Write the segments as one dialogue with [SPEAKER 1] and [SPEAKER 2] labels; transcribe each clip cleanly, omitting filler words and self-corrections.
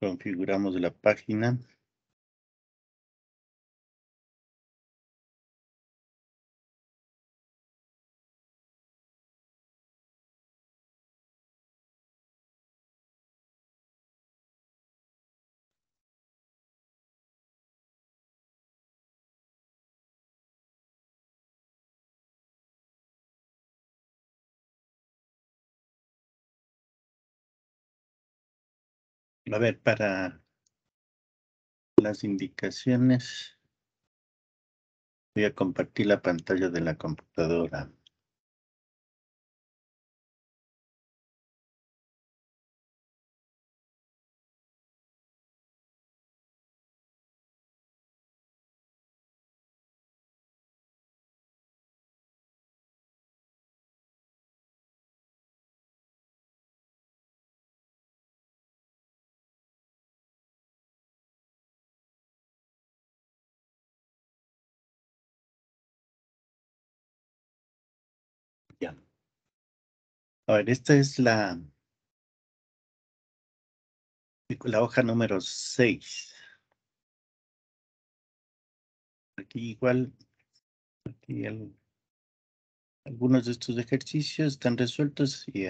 [SPEAKER 1] Configuramos la página. A ver, para las indicaciones, voy a compartir la pantalla de la computadora. Ya. A ver, esta es la hoja número 6. Aquí igual, aquí algunos de estos ejercicios están resueltos y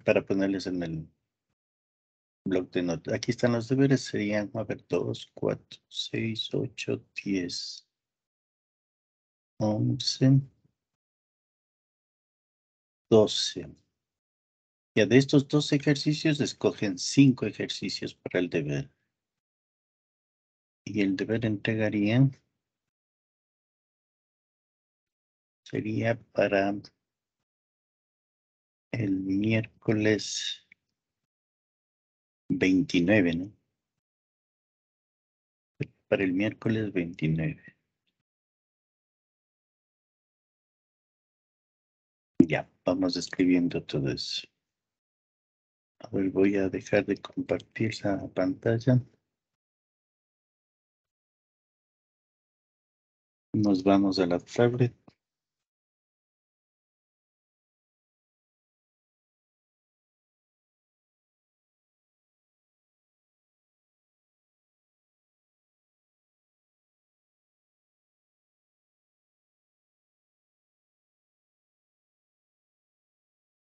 [SPEAKER 1] para ponerles en el bloc de notas. Aquí están los deberes, serían, a ver, 2, 4, 6, 8, 10, 11, 12. Ya de estos 12 ejercicios, escogen 5 ejercicios para el deber. Y el deber entregaría sería para el miércoles 29, ¿no? Para el miércoles 29. Ya, vamos escribiendo todo eso. A ver, voy a dejar de compartir la pantalla. Nos vamos a la tablet.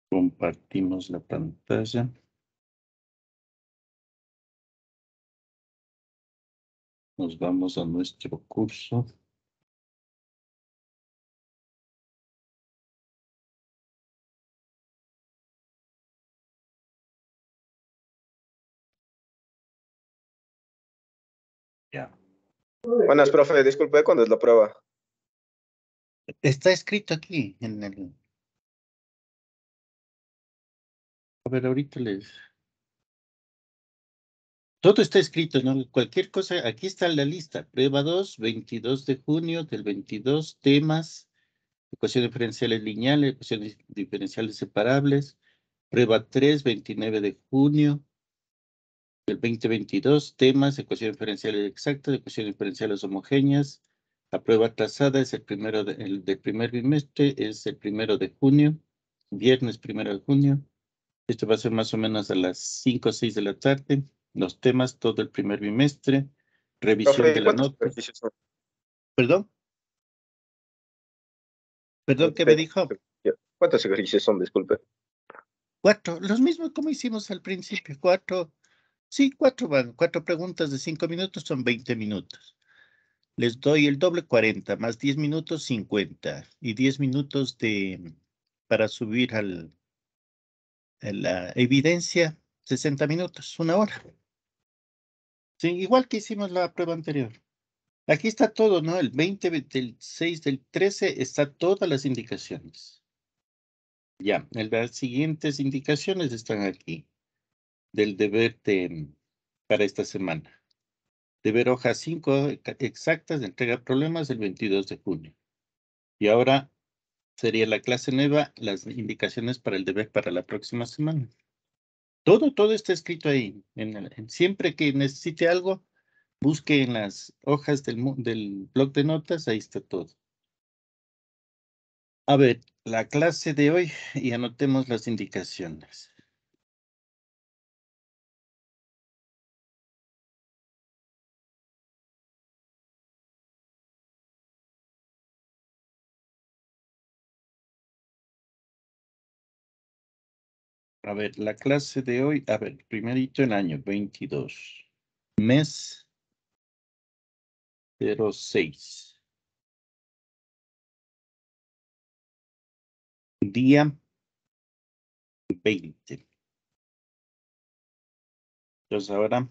[SPEAKER 1] Compartimos la pantalla. Nos vamos a nuestro curso. Ya.
[SPEAKER 2] Buenas, profe, disculpe, ¿cuándo es la prueba?
[SPEAKER 1] Está escrito aquí en el... A ver, ahorita les... Todo está escrito, ¿no? Cualquier cosa, aquí está la lista. Prueba 2, 22 de junio del 22, temas, ecuaciones diferenciales lineales, ecuaciones diferenciales separables. Prueba 3, 29 de junio del 2022, temas, ecuaciones diferenciales exactas, ecuaciones diferenciales homogéneas. La prueba trazada es el del primer bimestre, es el 1 de junio, viernes 1 de junio. Esto va a ser más o menos a las 5 o 6 de la tarde. Los temas, todo el primer bimestre, revisión de
[SPEAKER 2] Profe,
[SPEAKER 1] la
[SPEAKER 2] ¿cuántos
[SPEAKER 1] nota.
[SPEAKER 2] ejercicios son?
[SPEAKER 1] Perdón, ¿qué me dijo?
[SPEAKER 2] ¿Cuántos ejercicios son? Disculpe.
[SPEAKER 1] 4, los mismos como hicimos al principio, 4. Sí, 4 van, 4 preguntas de 5 minutos son 20 minutos. Les doy el doble 40, más 10 minutos 50 y 10 minutos para subir a la evidencia, 60 minutos, 1 hora. Sí, igual que hicimos la prueba anterior. Aquí está todo, ¿no? El 20, del 6, del 13, está todas las indicaciones. Ya, las siguientes indicaciones están aquí, del deber para esta semana. Deber hoja 5 exactas de entrega de problemas el 22 de junio. Y ahora sería la clase nueva, las indicaciones para el deber para la próxima semana. Todo está escrito ahí. Siempre que necesite algo, busque en las hojas del bloc de notas, ahí está todo. A ver, la clase de hoy y anotemos las indicaciones. A ver, la clase de hoy, a ver, primerito el año 22. Mes 06. Día 20. Entonces ahora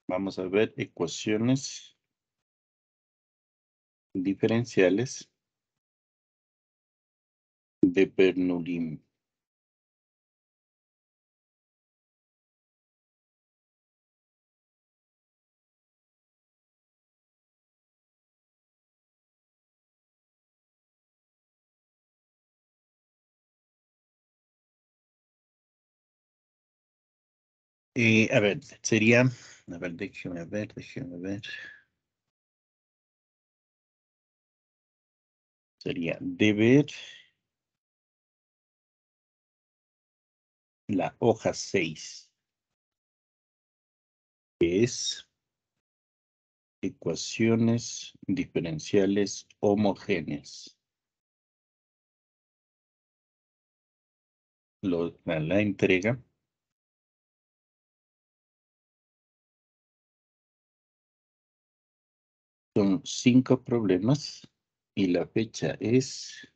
[SPEAKER 1] vamos a ver ecuaciones diferenciales de Bernoulli. A ver, sería, a ver, déjeme ver. Sería deber la hoja 6, que es ecuaciones diferenciales homogéneas. La entrega son 5 problemas y la fecha es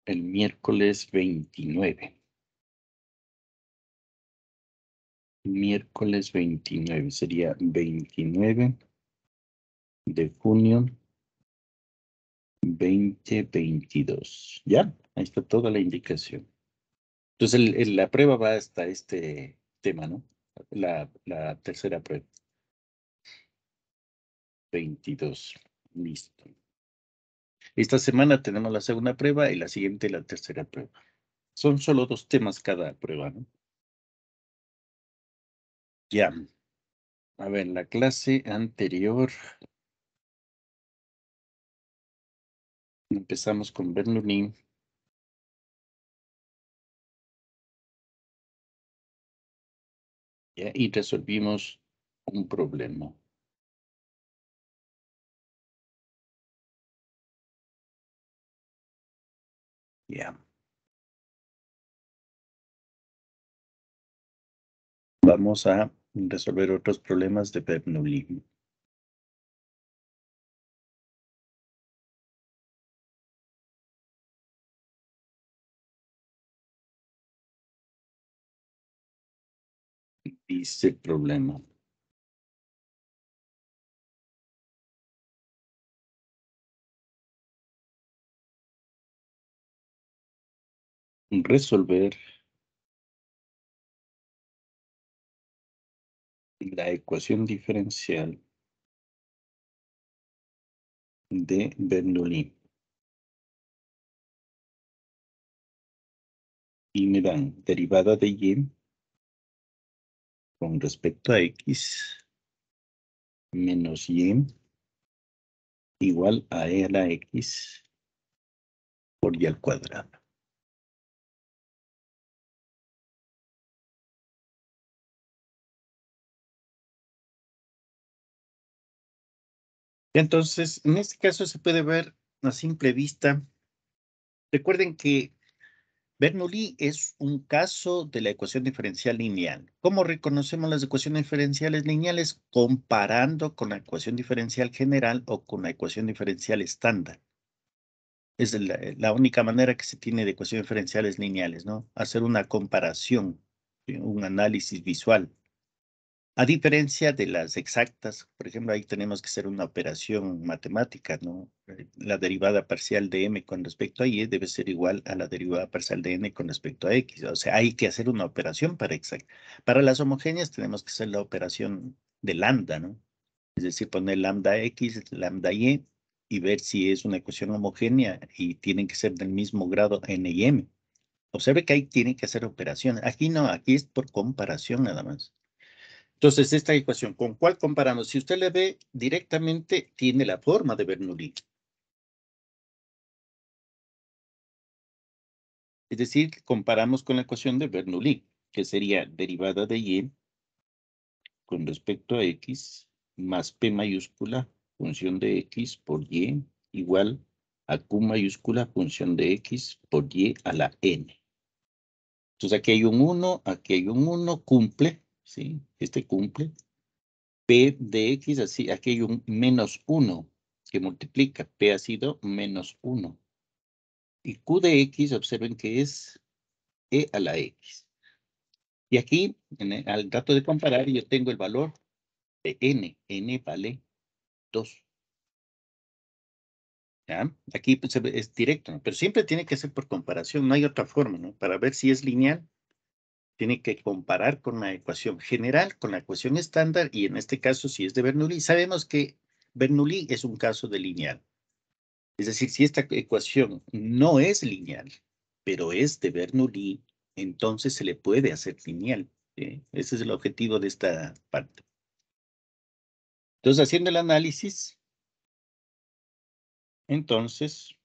[SPEAKER 1] el miércoles 29. Miércoles 29 sería 29 de junio 2022. ¿Ya? Ahí está toda la indicación. Entonces, la prueba va hasta este tema, ¿no? La tercera prueba. 22. Listo. Esta semana tenemos la segunda prueba y la siguiente la tercera prueba. Son solo 2 temas cada prueba, ¿no? Ya. A ver, la clase anterior empezamos con Bernoulli. ¿Ya? Y resolvimos un problema. Ya. Vamos a resolver otros problemas de Bernoulli. Dice problema. Resolver la ecuación diferencial de Bernoulli. Y me dan derivada de y con respecto a x menos y igual a e a la x por y al cuadrado. Entonces, en este caso se puede ver a simple vista. Recuerden que Bernoulli es un caso de la ecuación diferencial lineal. ¿Cómo reconocemos las ecuaciones diferenciales lineales? Comparando con la ecuación diferencial general o con la ecuación diferencial estándar. Es la única manera que se tiene de ecuaciones diferenciales lineales, ¿no? Hacer una comparación, ¿sí? Un análisis visual. A diferencia de las exactas, por ejemplo, ahí tenemos que hacer una operación matemática, ¿no? La derivada parcial de m con respecto a y debe ser igual a la derivada parcial de n con respecto a x. O sea, hay que hacer una operación para exact. Para las homogéneas tenemos que hacer la operación de lambda, ¿no? Es decir, poner lambda x, lambda y ver si es una ecuación homogénea y tienen que ser del mismo grado n y m. Observe que ahí tienen que hacer operaciones. Aquí no, aquí es por comparación nada más. Entonces, esta ecuación, ¿con cuál comparamos? Si usted le ve directamente, tiene la forma de Bernoulli. Es decir, comparamos con la ecuación de Bernoulli, que sería derivada de y con respecto a x más p mayúscula función de x por y igual a q mayúscula función de x por y a la n. Entonces aquí hay un 1, aquí hay un 1, cumple, ¿sí? Este cumple. P de X, así, aquí hay un menos 1 que multiplica. P ha sido menos 1. Y Q de X, observen que es E a la X. Y aquí, al dato de comparar, yo tengo el valor de N. N vale 2. ¿Ya? Aquí pues, es directo, ¿no? Pero siempre tiene que ser por comparación, no hay otra forma, ¿no? Para ver si es lineal, tiene que comparar con la ecuación general, con la ecuación estándar, y en este caso, si es de Bernoulli, sabemos que Bernoulli es un caso de lineal. Es decir, si esta ecuación no es lineal, pero es de Bernoulli, entonces se le puede hacer lineal. ¿Sí? Ese es el objetivo de esta parte. Entonces, haciendo el análisis, entonces,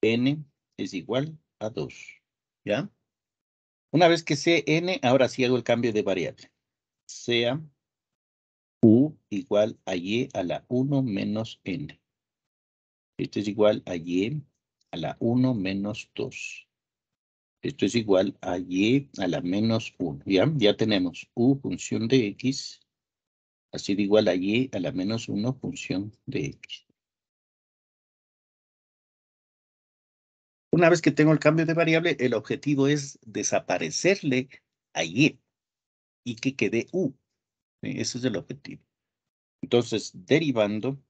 [SPEAKER 1] n es igual a 2. ¿Ya? Una vez que sé n, ahora sí hago el cambio de variable. Sea u igual a y a la 1 menos n. Esto es igual a y a la 1 menos 2. Esto es igual a y a la menos 1. ¿Ya? Ya tenemos u función de x, así de igual a y a la menos 1 función de x. Una vez que tengo el cambio de variable, el objetivo es desaparecerle a y que quede u. Ese es el objetivo. Entonces, derivando,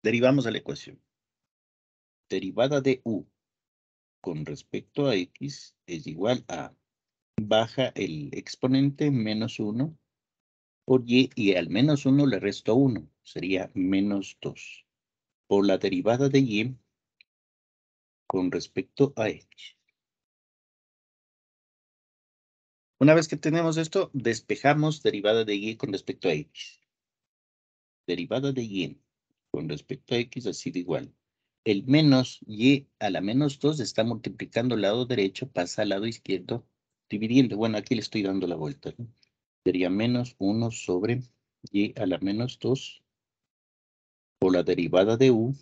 [SPEAKER 1] derivamos a la ecuación. Derivada de u con respecto a x es igual a baja el exponente menos 1 por y al menos 1 le resto 1, sería menos 2. Por la derivada de y con respecto a x. Una vez que tenemos esto, despejamos derivada de y con respecto a x. Derivada de y con respecto a x ha sido igual. El menos y a la menos 2 está multiplicando el lado derecho, pasa al lado izquierdo, dividiendo. Bueno, aquí le estoy dando la vuelta, ¿no? Sería menos 1 sobre y a la menos 2 por la derivada de u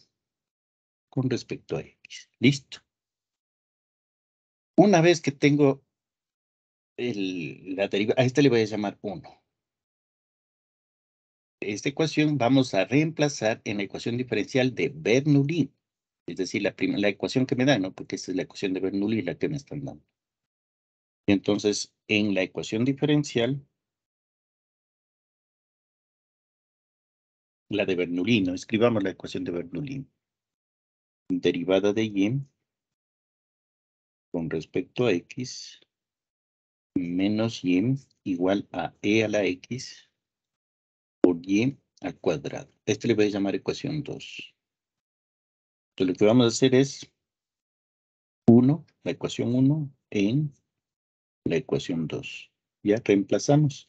[SPEAKER 1] con respecto a x. Listo. Una vez que tengo la derivada, a esta le voy a llamar 1. Esta ecuación vamos a reemplazar en la ecuación diferencial de Bernoulli. Es decir, la ecuación que me dan, ¿no? Porque esta es la ecuación de Bernoulli la que me están dando. Entonces, en la ecuación diferencial, la de Bernoulli, ¿no? Escribamos la ecuación de Bernoulli. Derivada de y con respecto a x menos y igual a e a la x por y al cuadrado. Este le voy a llamar ecuación 2. Entonces, lo que vamos a hacer es 1, la ecuación 1 en la ecuación 2. Ya reemplazamos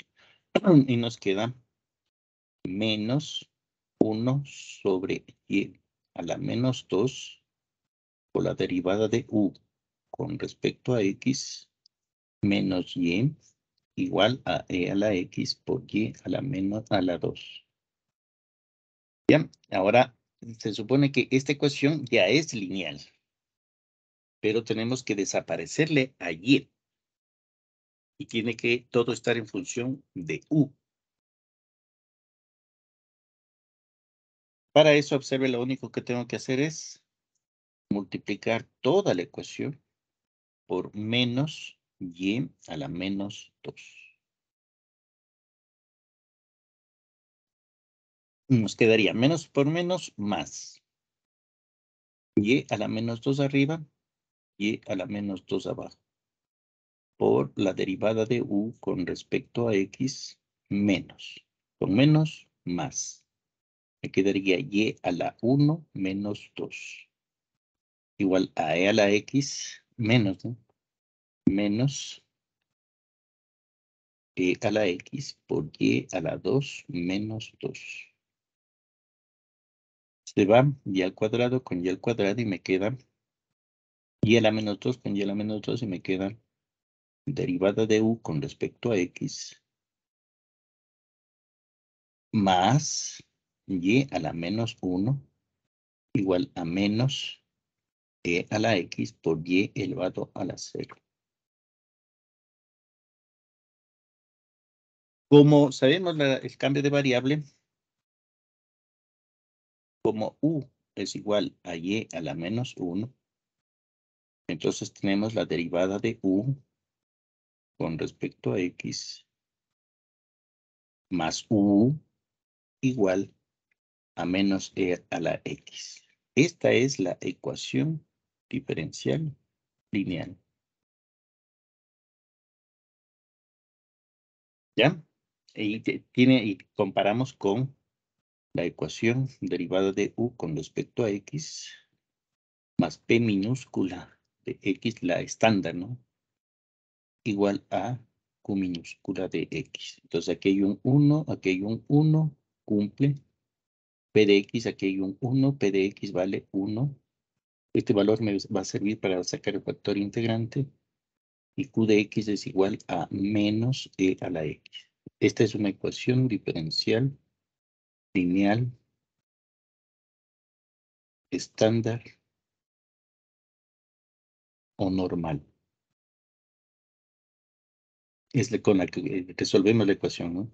[SPEAKER 1] y nos queda menos 1 sobre y a la menos 2 por la derivada de u con respecto a x menos y igual a e a la x por y a la menos a la 2. Bien, ahora se supone que esta ecuación ya es lineal, pero tenemos que desaparecerle a y tiene que todo estar en función de u. Para eso, observe, lo único que tengo que hacer es multiplicar toda la ecuación por menos y a la menos 2. Nos quedaría menos por menos más. Y a la menos 2 arriba y a la menos 2 abajo. Por la derivada de u con respecto a x menos. Con menos, más. Me quedaría y a la 1 menos 2. Igual a e a la x menos, ¿no? Menos e a la x por y a la 2 menos 2. Se va y al cuadrado con y al cuadrado y me queda y a la menos 2 con y a la menos 2 y me queda derivada de u con respecto a x más y a la menos 1 igual a menos e a la x por y elevado a la 0. Como sabemos el cambio de variable, como u es igual a y a la menos 1, entonces tenemos la derivada de u con respecto a x más u igual a menos e a la x. Esta es la ecuación diferencial lineal. ¿Ya? Y comparamos con la ecuación derivada de u con respecto a x más p minúscula de x, la estándar, ¿no? Igual a q minúscula de x. Entonces aquí hay un 1, aquí hay un 1, cumple. P de x, aquí hay un 1, P de x vale 1. Este valor me va a servir para sacar el factor integrante. Y q de x es igual a menos e a la x. Esta es una ecuación diferencial lineal estándar o normal. Es con la que resolvemos la ecuación, ¿no?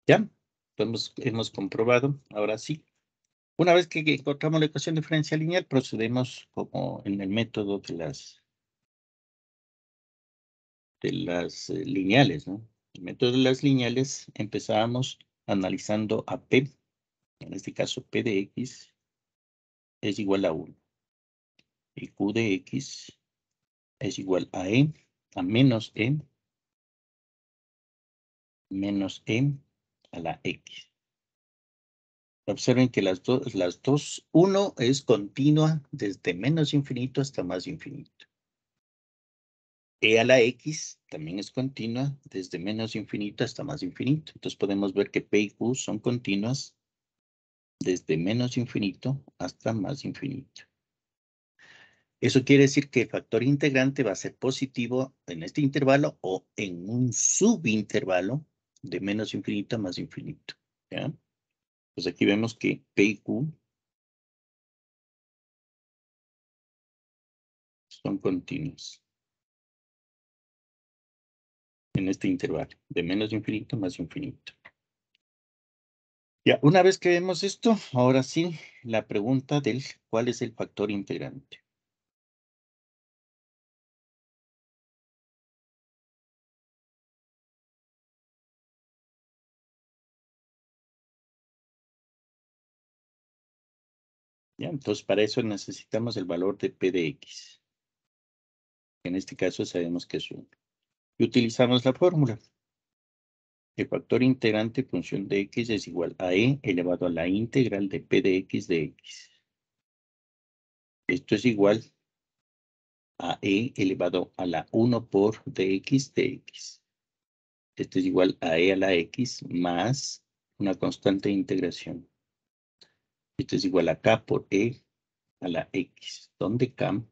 [SPEAKER 1] ¿Ya? Hemos comprobado. Ahora sí. Una vez que encontramos la ecuación diferencial lineal, procedemos como en el método de las lineales, ¿no? El método de las lineales empezábamos analizando a P. En este caso, P de X es igual a 1. Y Q de X es igual a E, a menos E a la X. Observen que las dos, 1 es continua desde menos infinito hasta más infinito. E a la X también es continua desde menos infinito hasta más infinito. Entonces podemos ver que P y Q son continuas desde menos infinito hasta más infinito. Eso quiere decir que el factor integrante va a ser positivo en este intervalo o en un subintervalo de menos infinito a más infinito. ¿Ya? Pues aquí vemos que P y Q son continuos en este intervalo de menos infinito a más infinito. Ya, una vez que vemos esto, ahora sí, la pregunta del ¿cuál es el factor integrante? Ya, entonces para eso necesitamos el valor de P de X. En este caso sabemos que es 1. Y utilizamos la fórmula. El factor integrante función de X es igual a E elevado a la integral de P de X de X. Esto es igual a E elevado a la 1 por dx de X. Esto es igual a E a la X más una constante de integración. Esto es igual a K por E a la X, donde K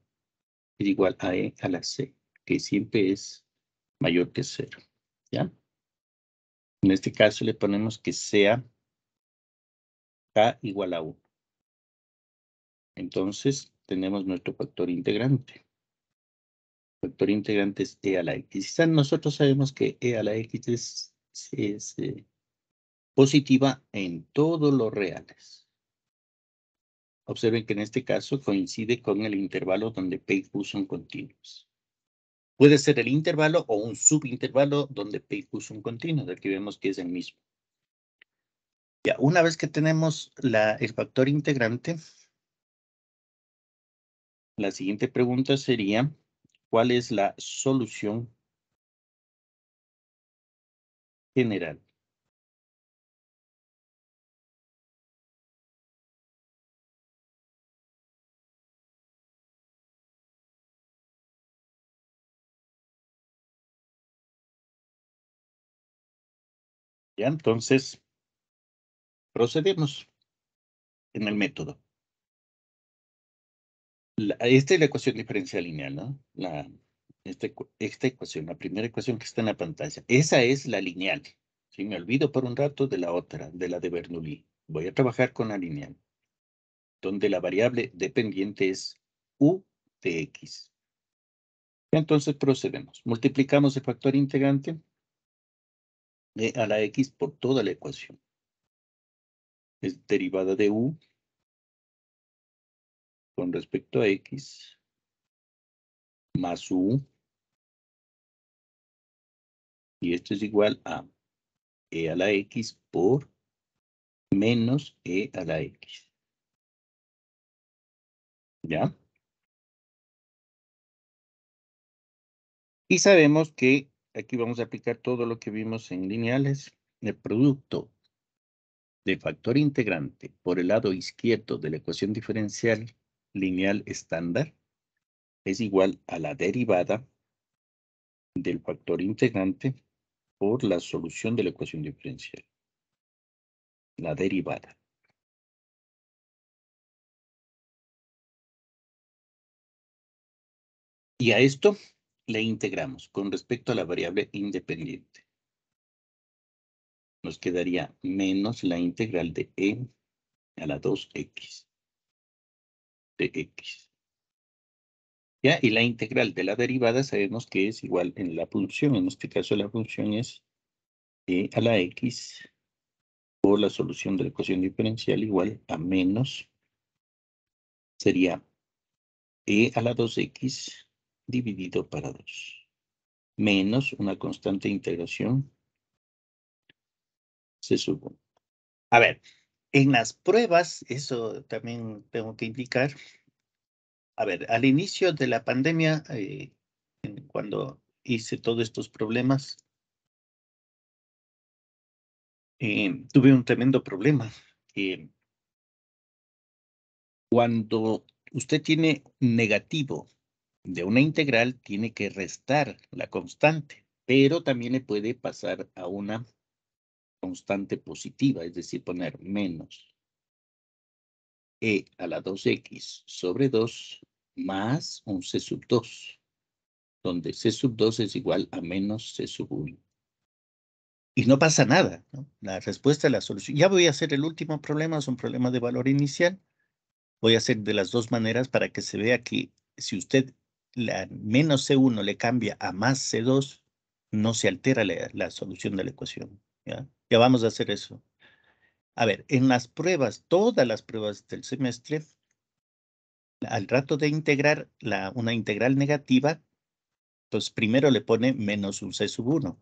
[SPEAKER 1] es igual a E a la C, que siempre es mayor que 0. ¿Ya? En este caso le ponemos que sea K igual a 1. Entonces tenemos nuestro factor integrante. El factor integrante es E a la X. Nosotros sabemos que E a la X es positiva en todos los reales. Observen que en este caso coincide con el intervalo donde P y Q son continuos. Puede ser el intervalo o un subintervalo donde P y Q son continuos. Aquí vemos que es el mismo. Ya, una vez que tenemos el factor integrante, la siguiente pregunta sería, ¿cuál es la solución general? Ya, entonces, procedemos en el método. Esta es la ecuación diferencial lineal, ¿no? Esta ecuación, la primera ecuación que está en la pantalla. Esa es la lineal. Si me olvido por un rato de la otra, de la de Bernoulli. Voy a trabajar con la lineal, donde la variable dependiente es u de x. Entonces procedemos. Multiplicamos el factor integrante a la x por toda la ecuación. Es derivada de u con respecto a x más u. Y esto es igual a e a la x por menos e a la x. ¿Ya? Y sabemos que aquí vamos a aplicar todo lo que vimos en lineales. El producto de factor integrante por el lado izquierdo de la ecuación diferencial lineal estándar es igual a la derivada del factor integrante por la solución de la ecuación diferencial. La derivada. Y a esto le integramos con respecto a la variable independiente. Nos quedaría menos la integral de e a la 2x de x. ¿Ya? Y la integral de la derivada sabemos que es igual en la función. En este caso la función es e a la x por la solución de la ecuación diferencial igual a menos, sería e a la 2x dividido para 2. Menos una constante de integración se sub 1. A ver, en las pruebas, eso también tengo que indicar. A ver, al inicio de la pandemia, cuando hice todos estos problemas, tuve un tremendo problema. Cuando usted tiene negativo de una integral, tiene que restar la constante, pero también le puede pasar a una constante positiva, es decir, poner menos e a la 2x sobre 2 más un c sub 2, donde c sub 2 es igual a menos c sub 1. Y no pasa nada, ¿no? La respuesta, la solución. Ya voy a hacer el último problema, es un problema de valor inicial. Voy a hacer de las dos maneras para que se vea que si usted la menos C1 le cambia a más C2, no se altera la solución de la ecuación. ¿Ya? Ya vamos a hacer eso. A ver, en las pruebas, todas las pruebas del semestre, al rato de integrar una integral negativa, pues primero le pone menos un C sub 1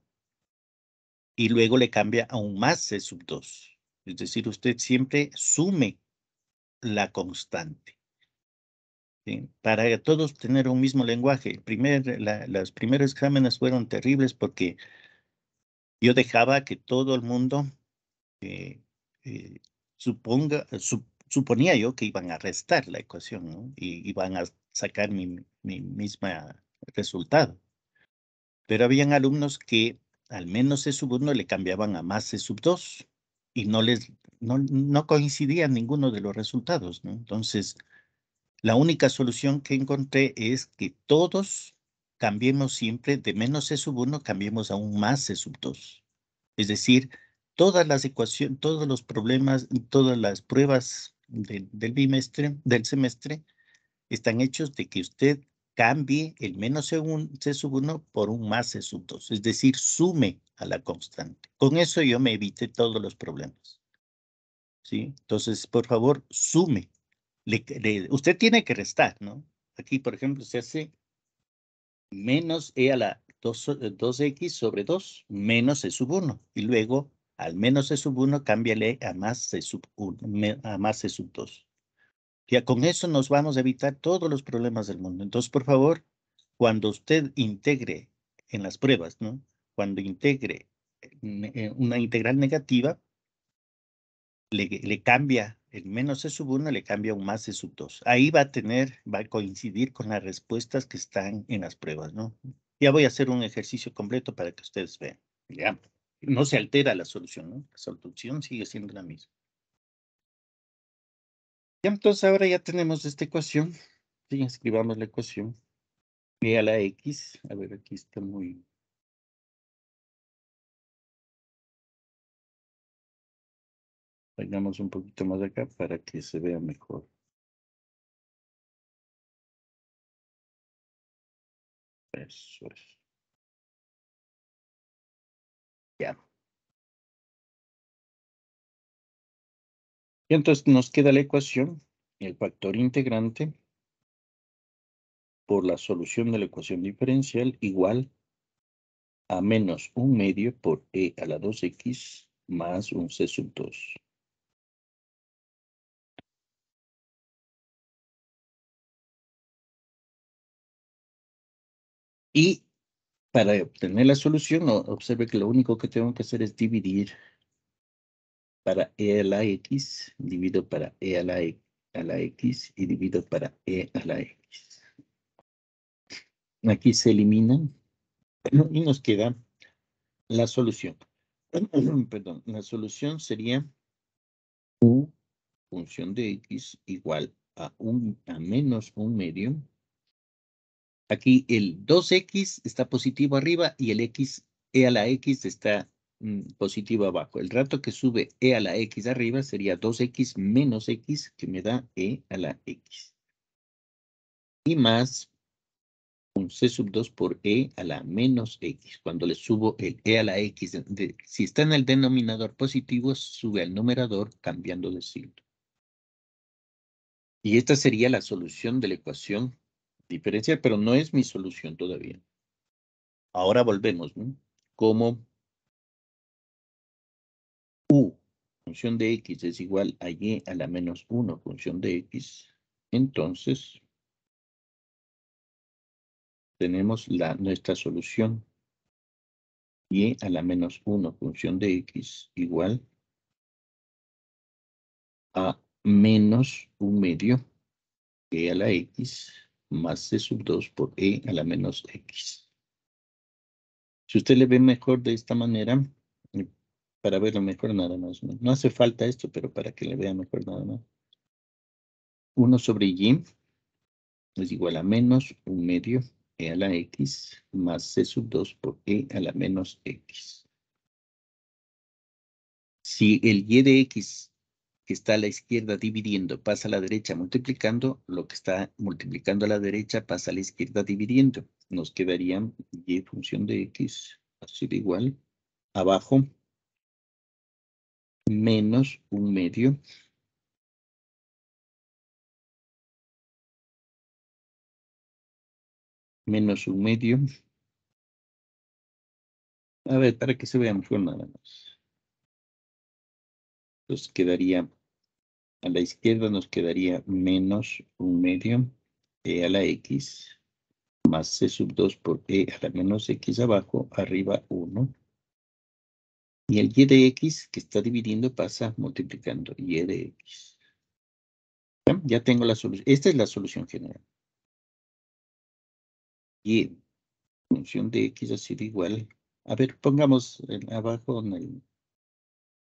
[SPEAKER 1] y luego le cambia a un más C sub 2. Es decir, usted siempre sume la constante. ¿Sí? Para todos tener un mismo lenguaje. Los primeros exámenes fueron terribles porque yo dejaba que todo el mundo eh, eh, suponía yo que iban a restar la ecuación, ¿no? Y iban a sacar mi misma resultado. Pero habían alumnos que al menos C sub 1 le cambiaban a más C sub 2 y no coincidían ninguno de los resultados, ¿no? Entonces, la única solución que encontré es que todos cambiemos siempre de menos C sub 1, cambiemos a un más C sub 2. Es decir, todas las ecuaciones, todos los problemas, todas las pruebas del semestre están hechos de que usted cambie el menos C sub 1 por un más C sub 2. Es decir, sume a la constante. Con eso yo me evité todos los problemas. ¿Sí? Entonces, por favor, sume. Usted tiene que restar, ¿no? Aquí, por ejemplo, se hace menos e a la 2x sobre 2 menos c sub 1. Y luego, al menos c sub 1, cámbiale a más c sub 1, a más c sub 2. Ya con eso nos vamos a evitar todos los problemas del mundo. Entonces, por favor, cuando usted integre en las pruebas, ¿no? Cuando integre una integral negativa, le cambia el menos C sub 1, le cambia un más C sub 2. Ahí va a coincidir con las respuestas que están en las pruebas, ¿no? Ya voy a hacer un ejercicio completo para que ustedes vean. Ya, no se altera la solución, ¿no? La solución sigue siendo la misma. Ya, entonces ahora ya tenemos esta ecuación. Sí, escribamos la ecuación. E a la X, a ver, aquí está muy Pongamos un poquito más acá para que se vea mejor. Eso es. Ya. Y entonces nos queda la ecuación, el factor integrante por la solución de la ecuación diferencial igual a menos 1/2 por e a la 2x más un c sub 2. Y para obtener la solución, observe que lo único que tengo que hacer es dividir para e a la x, divido para e a la x y divido para e a la x. Aquí se eliminan y nos queda la solución. Perdón, la solución sería u función de x igual a menos 1/2. Aquí el 2x está positivo arriba y el x, e a la x está positivo abajo. El rato que sube e a la x arriba sería 2x menos x, que me da e a la x. Y más un c sub 2 por e a la menos x. Cuando le subo el e a la x, si está en el denominador positivo, sube al numerador cambiando de signo. Y esta sería la solución de la ecuación diferencial, pero no es mi solución todavía. Ahora volvemos, ¿no? Como u función de x es igual a y a la menos 1 función de x, entonces tenemos nuestra solución y a la menos 1 función de x igual a menos 1/2 e a la x más c sub 2 por e a la menos x. Si usted le ve mejor de esta manera, para verlo mejor nada más, no hace falta esto, pero para que le vea mejor nada más. 1 sobre y es igual a menos 1/2 e a la x más c sub 2 por e a la menos x. Si el y de x que está a la izquierda dividiendo pasa a la derecha multiplicando, lo que está multiplicando a la derecha pasa a la izquierda dividiendo. Nos quedaría y función de x así de igual abajo menos 1/2 menos 1/2. A ver, para que se vea mejor nada más. Entonces quedaría, a la izquierda nos quedaría menos 1/2 e a la x más c sub 2 por e a la menos x abajo, arriba 1. Y el y de x que está dividiendo pasa multiplicando y de x. Ya tengo la solución. Esta es la solución general. Y función de x ha sido igual. A ver, pongamos abajo en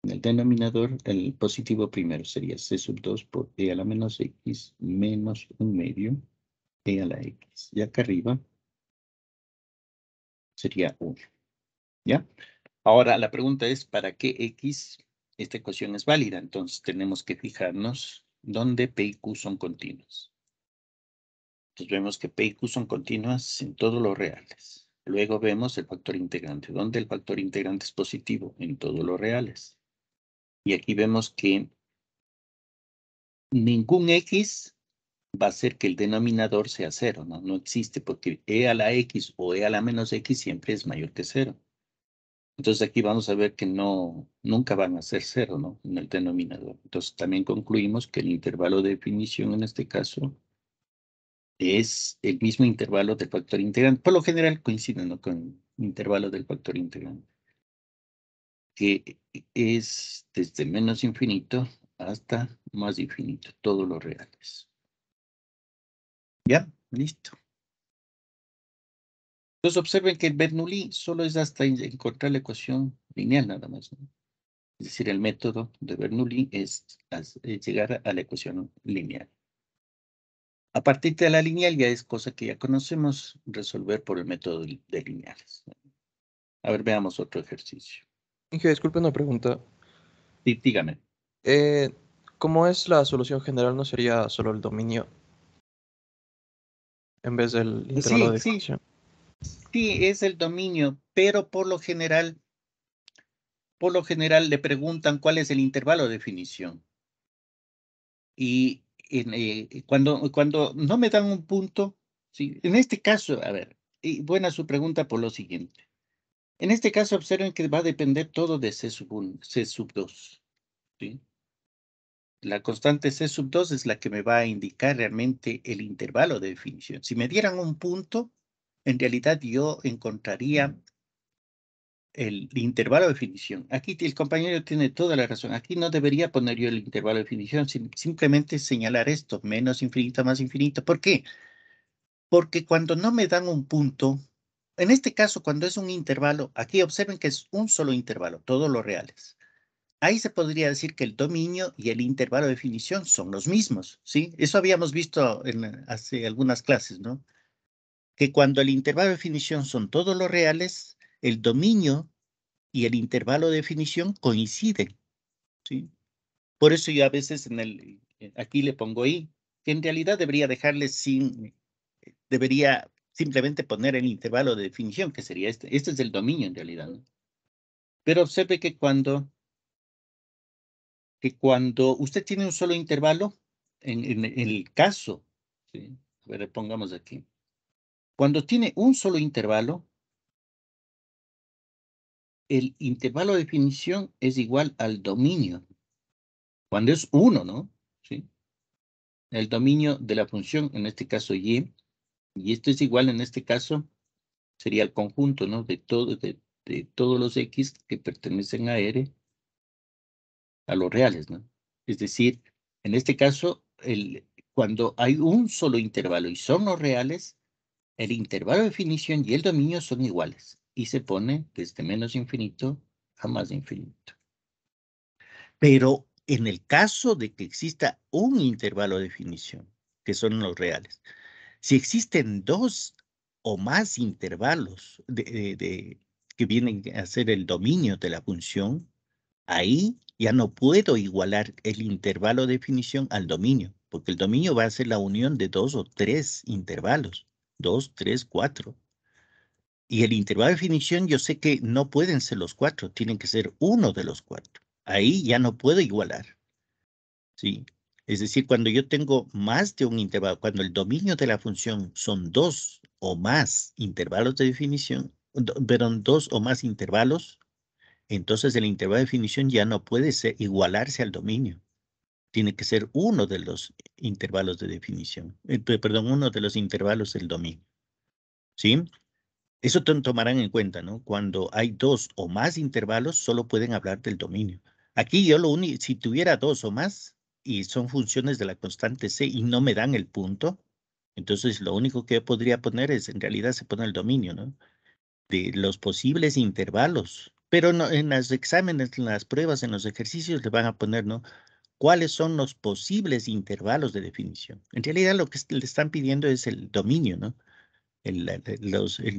[SPEAKER 1] el denominador, el positivo primero sería c sub 2 por e a la menos x menos 1/2 e a la x. Y acá arriba sería 1. ¿Ya? Ahora la pregunta es, ¿para qué x esta ecuación es válida? Entonces tenemos que fijarnos dónde p y q son continuas. Entonces vemos que p y q son continuas en todos los reales. Luego vemos el factor integrante. ¿Dónde el factor integrante es positivo? En todos los reales. Y aquí vemos que ningún x va a hacer que el denominador sea 0, ¿no? No existe porque e a la x o e a la menos x siempre es mayor que 0. Entonces aquí vamos a ver que nunca van a ser 0, ¿no? En el denominador. Entonces también concluimos que el intervalo de definición en este caso es el mismo intervalo del factor integrante. Por lo general coinciden, ¿no? Con el intervalo del factor integrante, que es desde menos infinito hasta más infinito, todos los reales. ¿Ya? Listo. Entonces observen que el Bernoulli solo es hasta encontrar la ecuación lineal nada más, ¿no? Es decir, el método de Bernoulli es llegar a la ecuación lineal. A partir de la lineal ya es cosa que ya conocemos, resolver por el método de lineales. A ver, veamos otro ejercicio.
[SPEAKER 3] Inge, disculpe una pregunta.
[SPEAKER 1] Sí, dígame.
[SPEAKER 3] Eh, Como es la solución general, ¿no sería solo el dominio en vez del intervalo de
[SPEAKER 1] Sí, sí,
[SPEAKER 3] definición?
[SPEAKER 1] sí, es el dominio, pero por lo general le preguntan cuál es el intervalo de definición. Y cuando no me dan un punto, sí, en este caso, a ver, y buena su pregunta por lo siguiente. En este caso, observen que va a depender todo de C sub 1, C sub 2. ¿Sí? La constante C sub 2 es la que me va a indicar realmente el intervalo de definición. Si me dieran un punto, en realidad yo encontraría el intervalo de definición. Aquí el compañero tiene toda la razón. Aquí no debería poner yo el intervalo de definición, simplemente señalar esto, menos infinito más infinito. ¿Por qué? Porque cuando no me dan un punto, en este caso, cuando es un intervalo, aquí observen que es un solo intervalo, todos los reales. Ahí se podría decir que el dominio y el intervalo de definición son los mismos, ¿sí? Eso habíamos visto hace algunas clases, ¿no? Que cuando el intervalo de definición son todos los reales, el dominio y el intervalo de definición coinciden, ¿sí? Por eso yo a veces aquí le pongo i, que en realidad debería dejarle debería simplemente poner el intervalo de definición, que sería este. Este es el dominio en realidad, ¿no? Pero observe que cuando usted tiene un solo intervalo, en el caso, ¿sí? A ver, pongamos aquí. Cuando tiene un solo intervalo, el intervalo de definición es igual al dominio. Cuando es uno, ¿no? ¿Sí? El dominio de la función, en este caso y esto es igual en este caso, sería el conjunto, ¿no? De todos los x que pertenecen a R, a los reales, ¿no? Es decir, en este caso, cuando hay un solo intervalo y son los reales, el intervalo de definición y el dominio son iguales y se pone desde menos infinito a más infinito. Pero en el caso de que exista un intervalo de definición, que son los reales, si existen dos o más intervalos que vienen a ser el dominio de la función, ahí ya no puedo igualar el intervalo de definición al dominio, porque el dominio va a ser la unión de dos o tres intervalos, 2, 3, 4. Y el intervalo de definición yo sé que no pueden ser los 4, tienen que ser uno de los 4. Ahí ya no puedo igualar, ¿sí? Es decir, cuando yo tengo más de un intervalo, cuando el dominio de la función son dos o más intervalos de definición, perdón, dos o más intervalos, entonces el intervalo de definición ya no puede igualarse al dominio. Tiene que ser uno de los intervalos de definición, perdón, uno de los intervalos del dominio, ¿sí? Eso tomarán en cuenta, ¿no? Cuando hay dos o más intervalos, solo pueden hablar del dominio. Aquí yo si tuviera dos o más y son funciones de la constante C y no me dan el punto, entonces lo único que yo podría poner es, en realidad se pone el dominio, ¿no? De los posibles intervalos. Pero no, en los exámenes, en las pruebas, en los ejercicios le van a poner, ¿no? ¿Cuáles son los posibles intervalos de definición? En realidad lo que le están pidiendo es el dominio, ¿no? El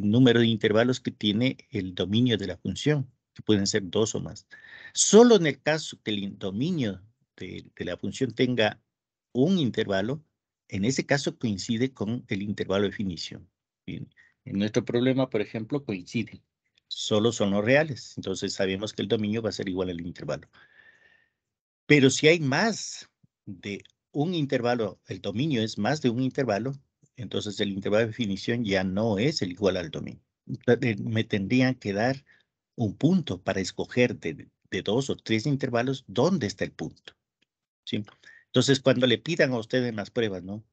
[SPEAKER 1] número de intervalos que tiene el dominio de la función, que pueden ser dos o más. Solo en el caso que el dominio de la función tenga un intervalo, en ese caso coincide con el intervalo de definición. Bien. En nuestro problema, por ejemplo, coincide. Solo son los reales. Entonces sabemos que el dominio va a ser igual al intervalo. Pero si hay más de un intervalo, el dominio es más de un intervalo, entonces el intervalo de definición ya no es el igual al dominio. Me tendrían que dar un punto para escoger de dos o tres intervalos dónde está el punto, ¿sí? Entonces, cuando le pidan a usted en las pruebas, ¿no?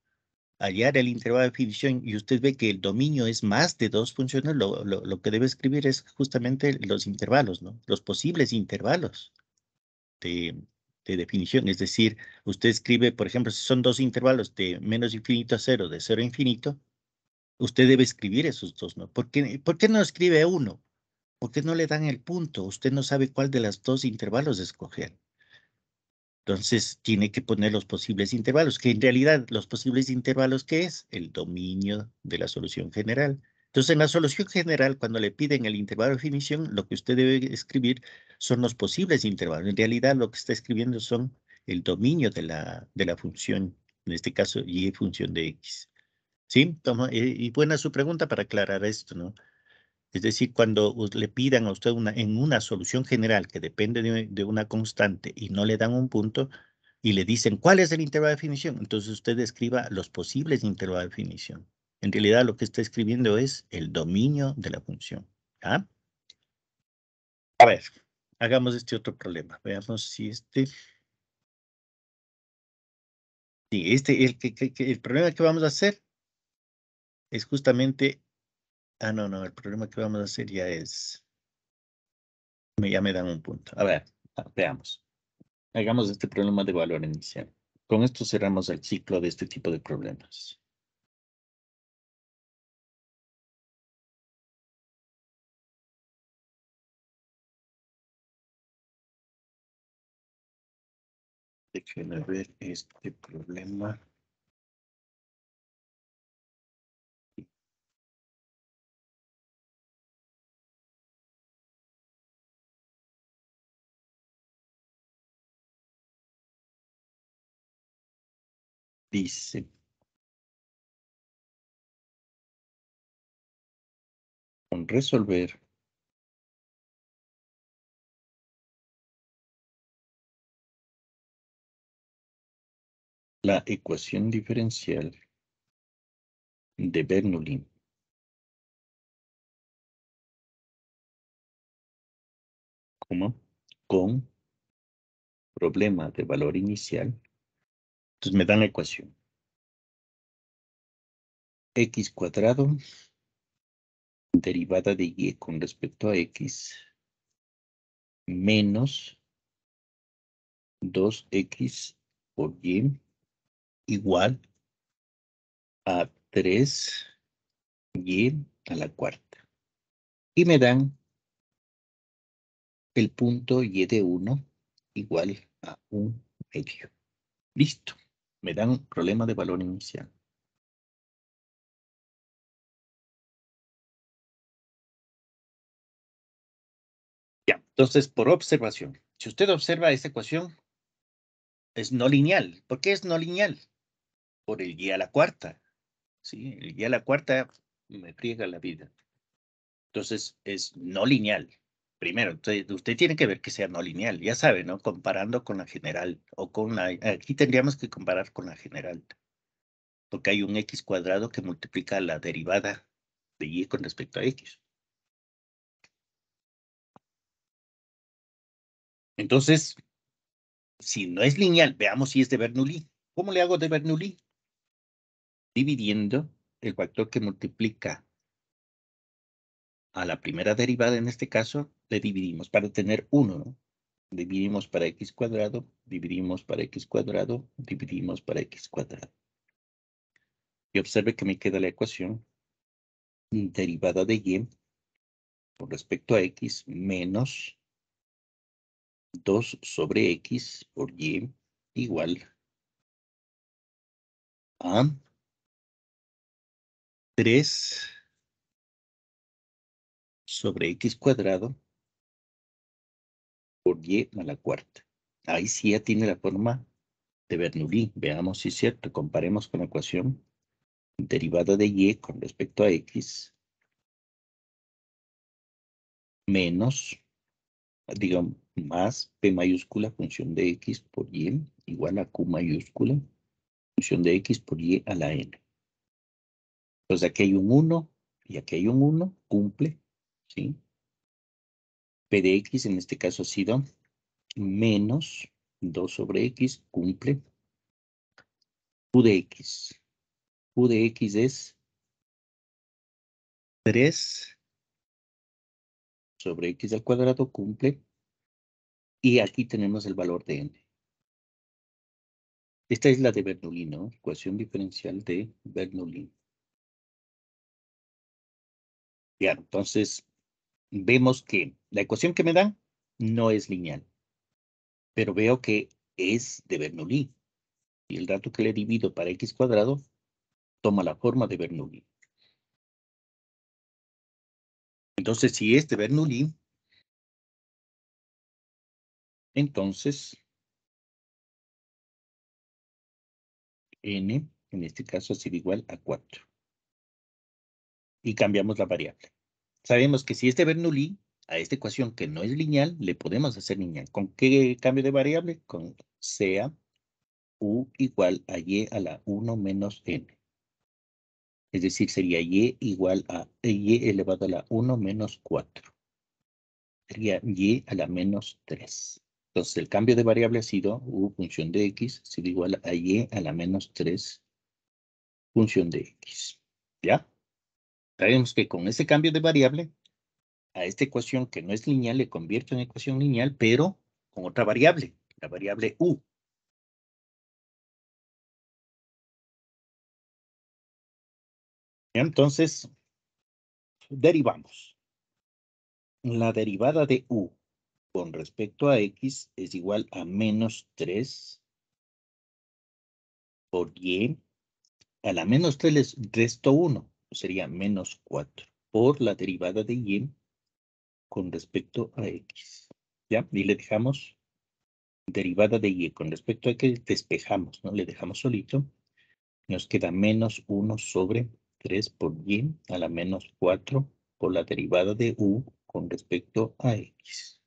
[SPEAKER 1] Hallar el intervalo de definición y usted ve que el dominio es más de dos funciones, lo que debe escribir es justamente los intervalos, ¿no? Los posibles intervalos de definición. Es decir, usted escribe, por ejemplo, si son dos intervalos de menos infinito a cero, de cero a infinito, usted debe escribir esos dos, ¿no? ¿Por qué no escribe uno? ¿Por qué no le dan el punto? Usted no sabe cuál de los dos intervalos escoger. Entonces, tiene que poner los posibles intervalos, que en realidad los posibles intervalos, ¿qué es? El dominio de la solución general. Entonces, en la solución general, cuando le piden el intervalo de definición, lo que usted debe escribir son los posibles intervalos. En realidad, lo que está escribiendo son el dominio de la función, en este caso, y función de x. ¿Sí? Y buena su pregunta para aclarar esto, ¿no? Es decir, cuando le pidan a usted en una solución general que depende de una constante y no le dan un punto y le dicen cuál es el intervalo de definición, entonces usted escriba los posibles intervalos de definición. En realidad lo que está escribiendo es el dominio de la función. ¿Ah? A ver, hagamos este otro problema. Veamos si este... Sí, el problema que vamos a hacer es justamente... Ah, no, el problema que vamos a hacer ya es... Ya me dan un punto. A ver, veamos. Hagamos este problema de valor inicial. Con esto cerramos el ciclo de este tipo de problemas. Déjenme ver este problema. Dice, con resolver la ecuación diferencial de Bernoulli con problema de valor inicial. Entonces me dan la ecuación. X cuadrado, derivada de y con respecto a x, menos 2x por y igual a 3y a la cuarta. Y me dan el punto y de 1 igual a 1/2. Listo. Me dan un problema de valor inicial. Ya, entonces por observación. Si usted observa esta ecuación, es no lineal. ¿Por qué es no lineal? Por el y a la cuarta. ¿Sí? El y a la cuarta me friega la vida. Entonces es no lineal. Primero, usted tiene que ver que sea no lineal. Ya sabe, ¿no? Comparando con la general o con la... Aquí tendríamos que comparar con la general. Porque hay un x cuadrado que multiplica la derivada de y con respecto a x. Entonces, si no es lineal, veamos si es de Bernoulli. ¿Cómo le hago de Bernoulli? Dividiendo el factor que multiplica a la primera derivada, en este caso, le dividimos para tener 1, ¿no? Dividimos para x cuadrado, dividimos para x cuadrado, dividimos para x cuadrado. Y observe que me queda la ecuación derivada de y con respecto a x menos 2 sobre x por y igual a 3 sobre x cuadrado por y a la cuarta. Ahí sí ya tiene la forma de Bernoulli. Veamos si es cierto. Comparemos con la ecuación derivada de y con respecto a x menos, digamos, más p mayúscula función de x por y igual a q mayúscula función de x por y a la n. Entonces aquí hay un 1 y aquí hay un 1, cumple, ¿sí? P de x en este caso ha sido menos 2 sobre x, cumple. Q de x. Q de x es 3 sobre x al cuadrado, cumple. Y aquí tenemos el valor de n. Esta es la de Bernoulli, ¿no? Ecuación diferencial de Bernoulli. Ya, entonces vemos que la ecuación que me dan no es lineal, pero veo que es de Bernoulli. Y el dato que le divido para x cuadrado toma la forma de Bernoulli. Entonces, si es de Bernoulli, entonces n, en este caso, será igual a 4. Y cambiamos la variable. Sabemos que si es de Bernoulli, a esta ecuación que no es lineal, le podemos hacer lineal. ¿Con qué cambio de variable? Con sea u igual a y a la 1 menos n. Es decir, sería y igual a y elevado a la 1 menos 4. Sería y a la menos 3. Entonces, el cambio de variable ha sido u función de x, ha sido igual a y a la menos 3 función de x. ¿Ya? Sabemos que con ese cambio de variable, a esta ecuación que no es lineal, le convierto en ecuación lineal, pero con otra variable, la variable u. Entonces, derivamos. La derivada de u con respecto a x es igual a menos 3 por y. A la menos 3 les resto 1, sería menos 4 por la derivada de y con respecto a x. ¿Ya? Y le dejamos derivada de y con respecto a x, despejamos, ¿no? Le dejamos solito. Nos queda menos 1 sobre 3 por y a la menos 4 por la derivada de u con respecto a x.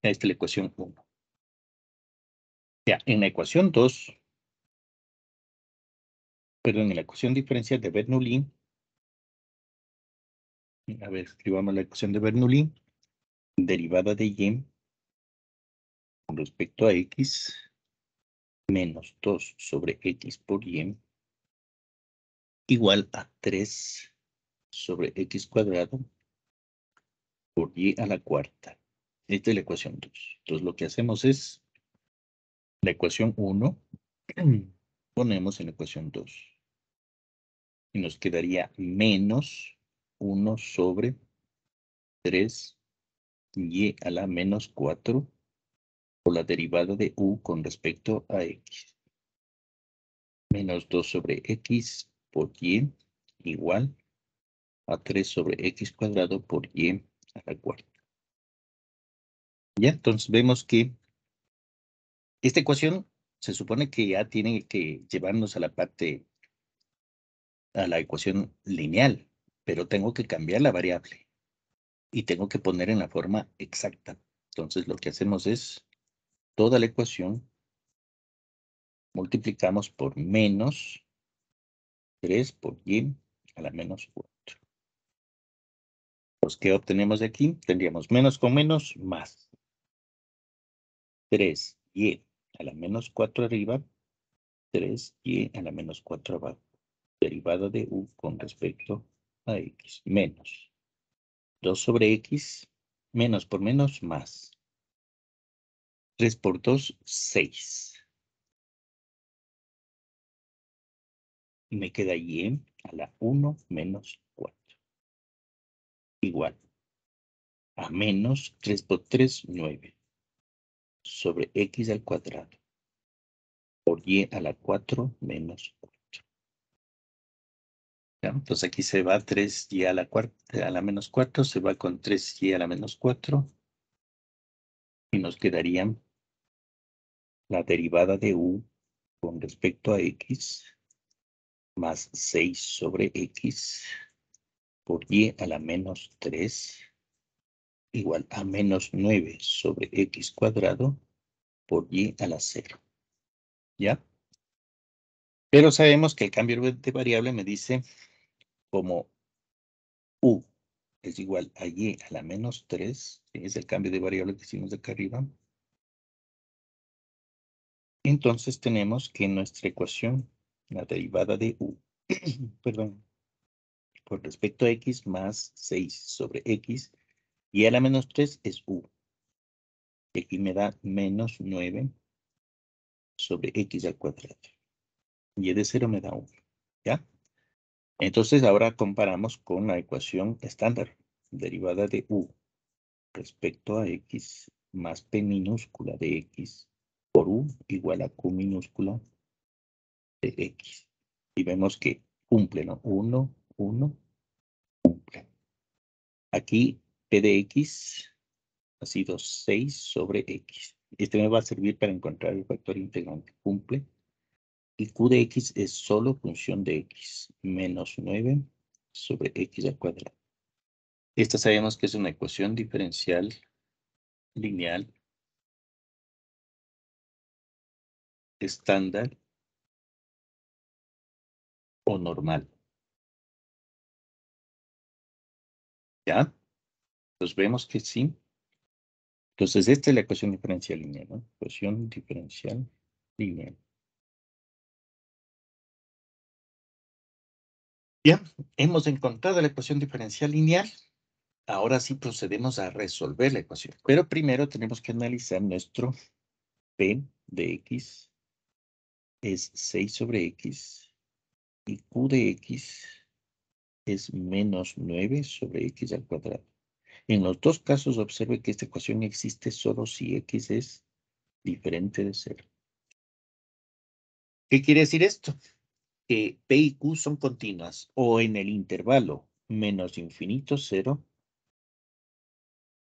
[SPEAKER 1] Esta es la ecuación 1. Ya, en la ecuación 2, perdón, en la ecuación diferencial de Bernoulli, a ver, escribamos la ecuación de Bernoulli, derivada de y con respecto a x, menos 2 sobre x por y, igual a 3 sobre x cuadrado por y a la cuarta. Esta es la ecuación 2. Entonces, lo que hacemos es la ecuación 1, ponemos en la ecuación 2. Y nos quedaría menos 1 sobre 3 y a la menos 4 por la derivada de u con respecto a x. Menos 2 sobre x por y igual a 3 sobre x cuadrado por y a la cuarta. Ya, entonces vemos que esta ecuación se supone que ya tiene que llevarnos a la parte, a la ecuación lineal, pero tengo que cambiar la variable y tengo que poner en la forma exacta. Entonces lo que hacemos es toda la ecuación multiplicamos por menos 3 por y a la menos 4. Pues, ¿qué obtenemos de aquí? Tendríamos menos con menos, más 3y a la menos 4 arriba, 3y a la menos 4 abajo. Derivada de u con respecto a x, menos 2 sobre x, menos por menos, más 3 por 2, 6. Y me queda y a la 1 menos 4. Igual a menos 3 por 3, 9. Sobre x al cuadrado. Por y a la 4 menos 4. ¿Ya? Entonces aquí se va 3y a la cuarta, a la menos 4, se va con 3y a la menos 4. Y nos quedaría la derivada de u con respecto a x más 6 sobre x por y a la menos 3 igual a menos 9 sobre x cuadrado por y a la 0. ¿Ya? Pero sabemos que el cambio de variable me dice como u es igual a y a la menos 3, ¿sí? Es el cambio de variable que hicimos de acá arriba. Entonces tenemos que nuestra ecuación, la derivada de u, perdón, con respecto a x más 6 sobre x, y a la menos 3 es u. Y aquí me da menos 9 sobre x al cuadrado. Y de 0 me da 1. ¿Ya? Entonces ahora comparamos con la ecuación estándar. Derivada de u respecto a x más p minúscula de x por u igual a q minúscula de x. Y vemos que cumple, ¿no? 1, 1, cumple. Aquí P de X ha sido 6 sobre X. Este me va a servir para encontrar el factor integrante. Cumple. Y Q de X es solo función de X. Menos 9 sobre X al cuadrado. Esta sabemos que es una ecuación diferencial lineal estándar o normal. ¿Ya? Entonces vemos que sí. Entonces esta es la ecuación diferencial lineal, ¿no? Ecuación diferencial lineal. Ya, hemos encontrado la ecuación diferencial lineal. Ahora sí procedemos a resolver la ecuación. Pero primero tenemos que analizar nuestro P de X es 6 sobre X y Q de X es menos 9 sobre X al cuadrado. En los dos casos observe que esta ecuación existe solo si X es diferente de 0. ¿Qué quiere decir esto? Que P y Q son continuas o en el intervalo menos infinito 0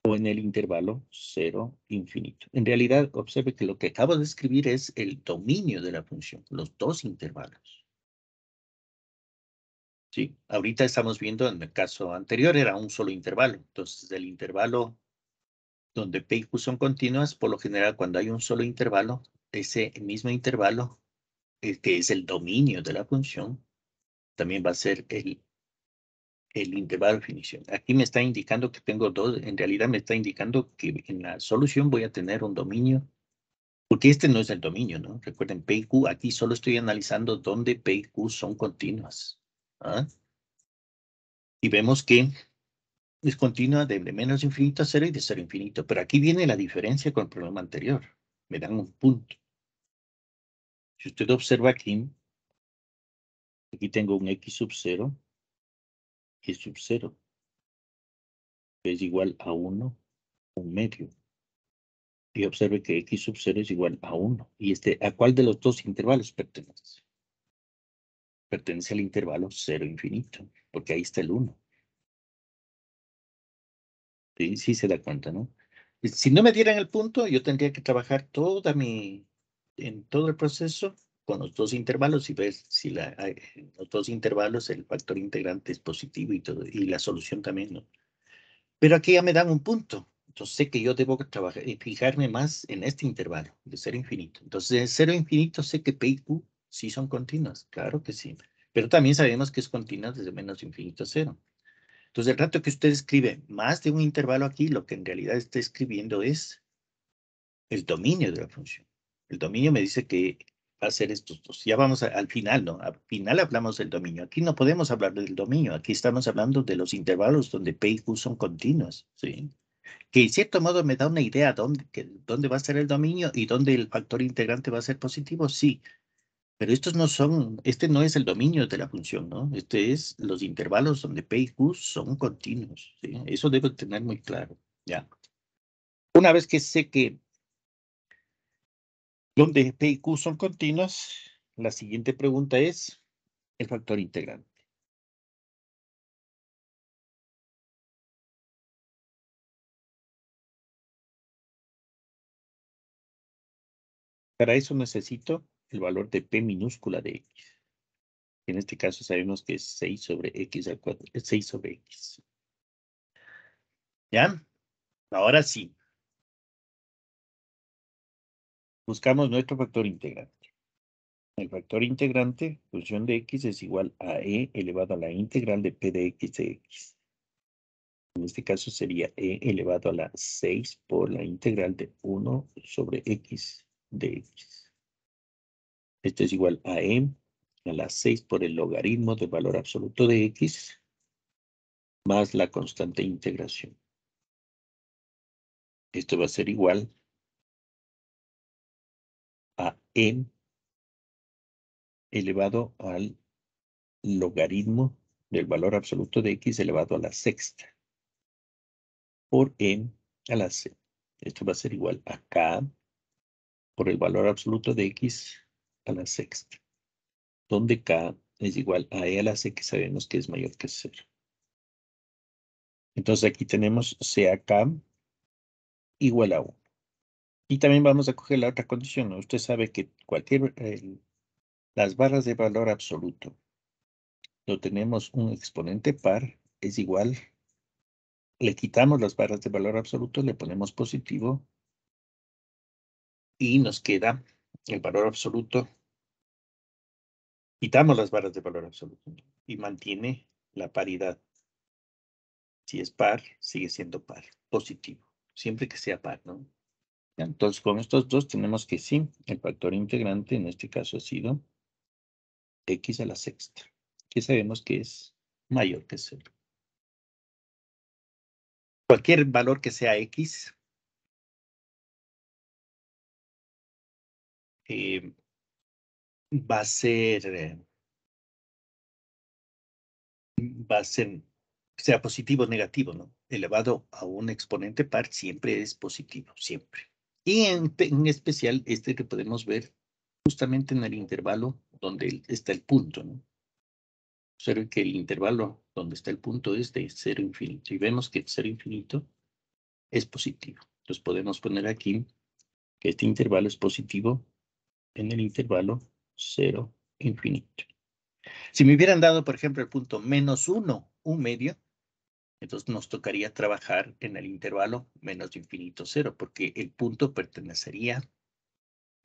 [SPEAKER 1] o en el intervalo 0 infinito. En realidad, observe que lo que acabo de escribir es el dominio de la función, los dos intervalos. Sí, ahorita estamos viendo en el caso anterior era un solo intervalo. Entonces, el intervalo donde P y Q son continuas, por lo general, cuando hay un solo intervalo, ese mismo intervalo, que es el dominio de la función, también va a ser el intervalo de definición. Aquí me está indicando que tengo dos, en realidad me está indicando que en la solución voy a tener un dominio, porque este no es el dominio, ¿no? Recuerden, P y Q, aquí solo estoy analizando dónde P y Q son continuas. ¿Ah? Y vemos que es continua de menos infinito a 0 y de 0 a infinito. Pero aquí viene la diferencia con el problema anterior. Me dan un punto. Si usted observa aquí tengo un X sub 0 y sub 0. Que es igual a 1, un medio. Y observe que X sub 0 es igual a 1. ¿Y a cuál de los dos intervalos pertenece? Pertenece al intervalo 0 infinito, porque ahí está el 1. Sí, sí se da cuenta, ¿no? Si no me dieran el punto, yo tendría que trabajar en todo el proceso con los dos intervalos y ver si en los dos intervalos el factor integrante es positivo y todo, y la solución también, ¿no? Pero aquí ya me dan un punto. Entonces sé que yo debo trabajar y fijarme más en este intervalo de 0 a infinito. Entonces, de 0 a infinito sé que P y Q sí son continuas, claro que sí. Pero también sabemos que es continua desde menos infinito a 0. Entonces, el rato que usted escribe más de un intervalo aquí, lo que en realidad está escribiendo es el dominio de la función. El dominio me dice que va a ser estos dos. Ya vamos al final, ¿no? Al final hablamos del dominio. Aquí no podemos hablar del dominio. Aquí estamos hablando de los intervalos donde P y Q son continuos, ¿sí? Que en cierto modo me da una idea dónde va a ser el dominio y dónde el factor integrante va a ser positivo, sí. Pero este no es el dominio de la función, ¿no? Este es los intervalos donde P y Q son continuos, ¿sí? Eso debo tener muy claro, ¿ya? Una vez que sé que donde P y Q son continuos, la siguiente pregunta es el factor integrante. Para eso necesito el valor de P minúscula de X. En este caso sabemos que es 6 sobre X al cuadrado, 6 sobre X. ¿Ya? Ahora sí. Buscamos nuestro factor integrante. El factor integrante, función de X, es igual a E elevado a la integral de P de X de X. En este caso sería E elevado a la 6 por la integral de 1 sobre X de X. Esto es igual a E a la 6 por el logaritmo del valor absoluto de X más la constante integración. Esto va a ser igual a E elevado al logaritmo del valor absoluto de X elevado a la sexta por E a la C. Esto va a ser igual a K por el valor absoluto de X a la sexta, donde K es igual a E a la C, que sabemos que es mayor que 0. Entonces aquí tenemos CAK igual a 1. Y también vamos a coger la otra condición, ¿no? Usted sabe que las barras de valor absoluto, lo tenemos un exponente par, es igual, le quitamos las barras de valor absoluto, le ponemos positivo, y nos queda el valor absoluto. Quitamos las barras de valor absoluto, ¿no? Y mantiene la paridad. Si es par, sigue siendo par, positivo, siempre que sea par, ¿no? Ya, entonces, con estos dos tenemos que sí, el factor integrante en este caso ha sido x a la sexta, que sabemos que es mayor que 0. Cualquier valor que sea x va a ser, sea positivo o negativo, ¿no? Elevado a un exponente par siempre es positivo, siempre. Y en especial este que podemos ver justamente en el intervalo donde está el punto, ¿no? Observen que el intervalo donde está el punto es de 0 infinito. Y vemos que 0 infinito es positivo. Entonces podemos poner aquí que este intervalo es positivo en el intervalo 0 infinito. Si me hubieran dado, por ejemplo, el punto -1, un medio, entonces nos tocaría trabajar en el intervalo menos infinito 0, porque el punto pertenecería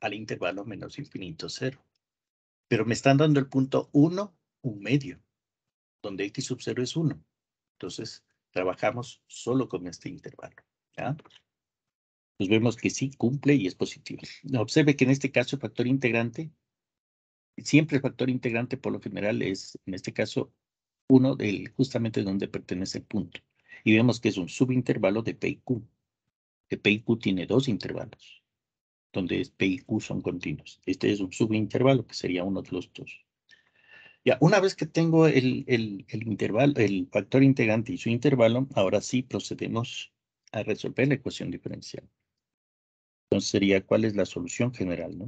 [SPEAKER 1] al intervalo menos infinito 0. Pero me están dando el punto 1, un medio, donde x sub 0 es 1. Entonces, trabajamos solo con este intervalo. ¿Ya? Pues vemos que sí cumple y es positivo. Observe que en este caso el factor integrante, siempre el factor integrante por lo general es, en este caso, uno justamente donde pertenece el punto. Y vemos que es un subintervalo de P y Q. Que P y Q tiene dos intervalos, donde P y Q son continuos. Este es un subintervalo, que sería uno de los dos. Ya, una vez que tengo el intervalo, el factor integrante y su intervalo, ahora sí procedemos a resolver la ecuación diferencial. Entonces sería, ¿cuál es la solución general, no?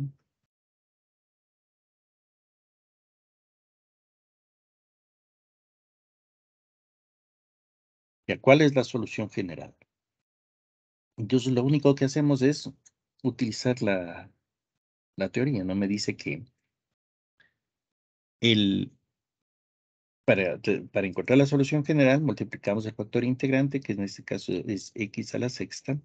[SPEAKER 1] Ya, ¿cuál es la solución general? Entonces lo único que hacemos es utilizar la teoría, ¿no? Me dice que para encontrar la solución general, multiplicamos el factor integrante, que en este caso es x a la sexta.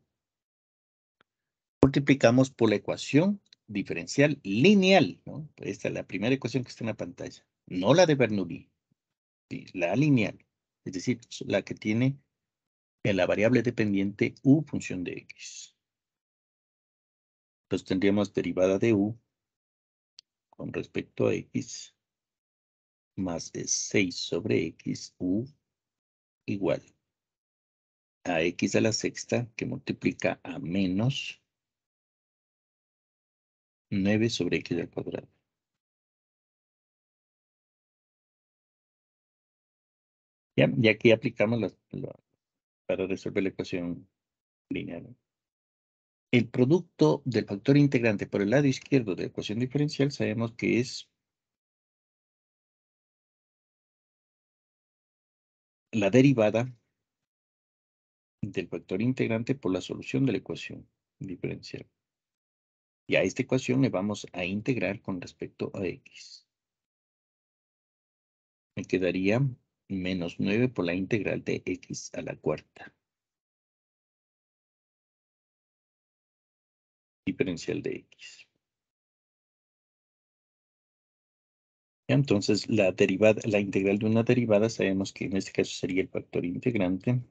[SPEAKER 1] Multiplicamos por la ecuación diferencial lineal, ¿no? Esta es la primera ecuación que está en la pantalla, no la de Bernoulli, ¿sí? La lineal, es decir, la que tiene en la variable dependiente u función de x. Entonces tendríamos derivada de u con respecto a x más 6 sobre x u igual a x a la sexta, que multiplica a menos 9 sobre x al cuadrado. Ya, y aquí aplicamos para resolver la ecuación lineal. El producto del factor integrante por el lado izquierdo de la ecuación diferencial sabemos que es la derivada del factor integrante por la solución de la ecuación diferencial. Y a esta ecuación le vamos a integrar con respecto a x. Me quedaría menos 9 por la integral de x a la cuarta. Diferencial de x. Entonces, la integral de una derivada sabemos que en este caso sería el factor integrante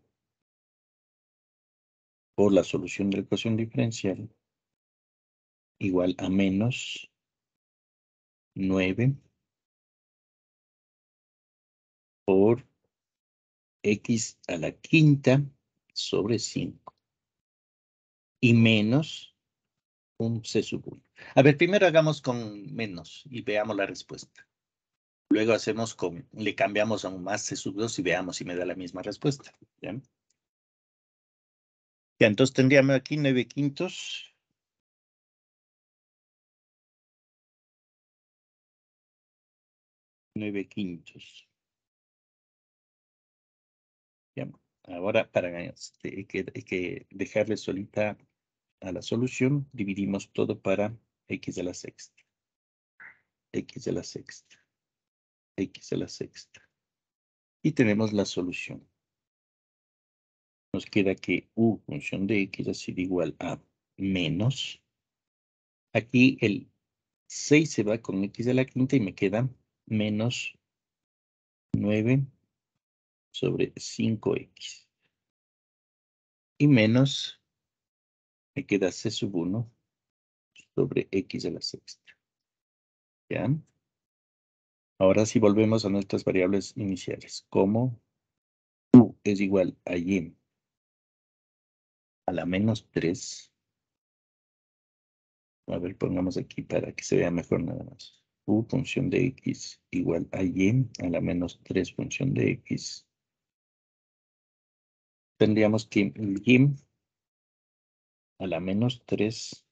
[SPEAKER 1] por la solución de la ecuación diferencial igual a menos 9 por x a la quinta sobre 5 y menos un c sub 1. A ver, primero hagamos con menos y veamos la respuesta. Luego hacemos le cambiamos a un más c sub 2 y veamos si me da la misma respuesta. ¿Ya? Ya, entonces tendríamos aquí 9 quintos. 9 quintos. ¿Ya? Ahora, hay que dejarle solita a la solución. Dividimos todo para x a la sexta. X a la sexta. X a la sexta. Y tenemos la solución. Nos queda que u función de x ha sido igual a menos. Aquí el 6 se va con x a la quinta y me queda menos 9 sobre 5x. Y menos me queda c sub 1 sobre x a la sexta. ¿Ya? Ahora sí volvemos a nuestras variables iniciales. Como u es igual a y a la menos 3. A ver, pongamos aquí para que se vea mejor nada más. U función de x igual a y a la menos 3 función de x. Tendríamos que y a la menos 3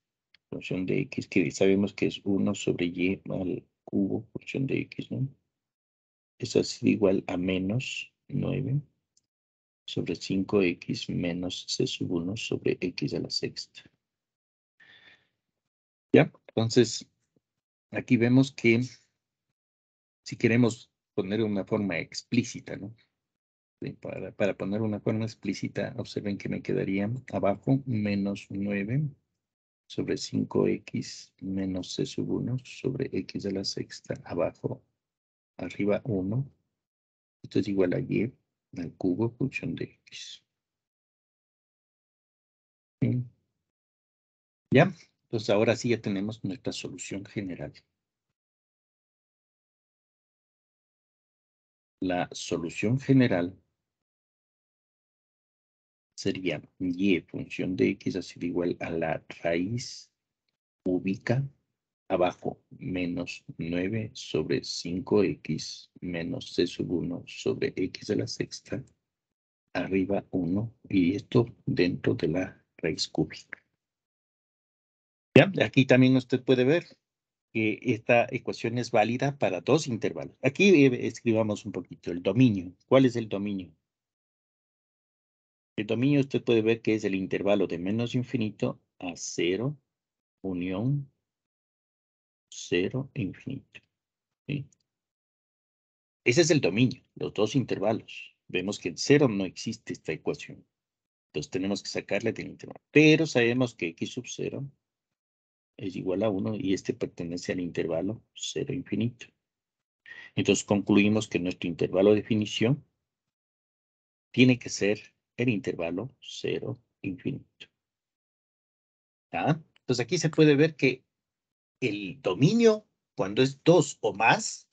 [SPEAKER 1] función de x, que sabemos que es 1 sobre y al cubo función de x, ¿no? Eso es igual a menos 9 sobre 5x menos c sub 1 sobre x a la sexta. ¿Ya? Entonces, aquí vemos que si queremos poner una forma explícita, ¿no? Para poner una forma explícita, observen que me quedaría abajo menos 9 sobre 5x menos c sub 1 sobre x a la sexta, abajo, arriba 1. Esto es igual a y al cubo función de x. ¿Sí? ¿Ya? Entonces ahora sí ya tenemos nuestra solución general. La solución general sería y función de x ha sido igual a la raíz cúbica abajo menos 9 sobre 5x menos c sub 1 sobre x a la sexta, arriba 1, y esto dentro de la raíz cúbica. ¿Ya? Aquí también usted puede ver que esta ecuación es válida para dos intervalos. Aquí escribamos un poquito el dominio. ¿Cuál es el dominio? El dominio usted puede ver que es el intervalo de menos infinito a 0, unión 0, infinito. ¿Sí? Ese es el dominio, los dos intervalos. Vemos que en 0 no existe esta ecuación. Entonces tenemos que sacarle del intervalo. Pero sabemos que x sub 0 es igual a 1 y este pertenece al intervalo 0, infinito. Entonces concluimos que nuestro intervalo de definición tiene que ser el intervalo 0, infinito. ¿Ah? Entonces aquí se puede ver que el dominio, cuando es 2 o más,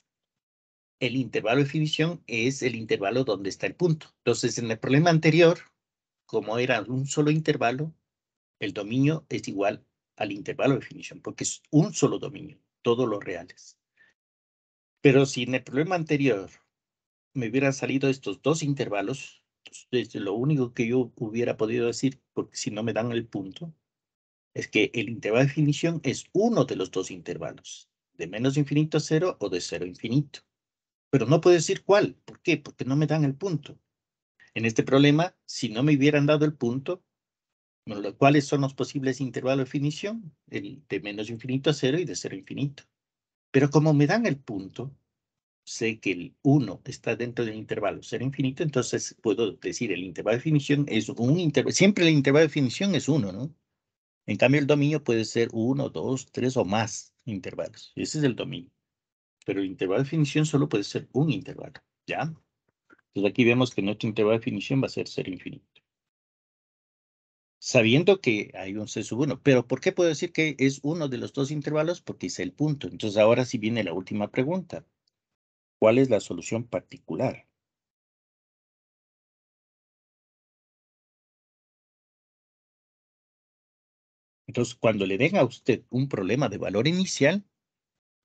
[SPEAKER 1] el intervalo de definición es el intervalo donde está el punto. Entonces, en el problema anterior, como era un solo intervalo, el dominio es igual al intervalo de definición, porque es un solo dominio, todos los reales. Pero si en el problema anterior me hubieran salido estos dos intervalos, entonces lo único que yo hubiera podido decir, porque si no me dan el punto, es que el intervalo de definición es uno de los dos intervalos, de menos infinito a 0 o de 0 a infinito. Pero no puedo decir cuál. ¿Por qué? Porque no me dan el punto. En este problema, si no me hubieran dado el punto, ¿cuáles son los posibles intervalos de definición? El de menos infinito a 0 y de 0 a infinito. Pero como me dan el punto, sé que el 1 está dentro del intervalo 0 infinito, entonces puedo decir el intervalo de definición es un intervalo. Siempre el intervalo de definición es 1, ¿no? En cambio, el dominio puede ser 1, 2, 3 o más intervalos. Ese es el dominio. Pero el intervalo de definición solo puede ser un intervalo, ¿ya? Entonces aquí vemos que nuestro intervalo de definición va a ser 0 infinito. Sabiendo que hay un C sub 1. Pero ¿por qué puedo decir que es uno de los dos intervalos? Porque es el punto. Entonces ahora sí viene la última pregunta. ¿Cuál es la solución particular? Entonces, cuando le den a usted un problema de valor inicial,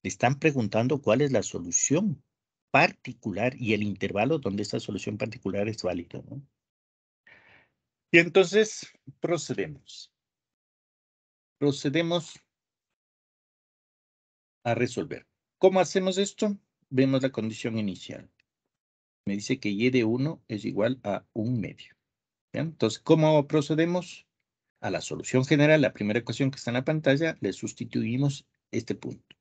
[SPEAKER 1] le están preguntando cuál es la solución particular y el intervalo donde esa solución particular es válida, ¿no? Y entonces procedemos. Procedemos a resolver. ¿Cómo hacemos esto? Vemos la condición inicial. Me dice que y de 1 es igual a 1 medio. ¿Bien? Entonces, ¿cómo procedemos? A la solución general, la primera ecuación que está en la pantalla, le sustituimos este punto.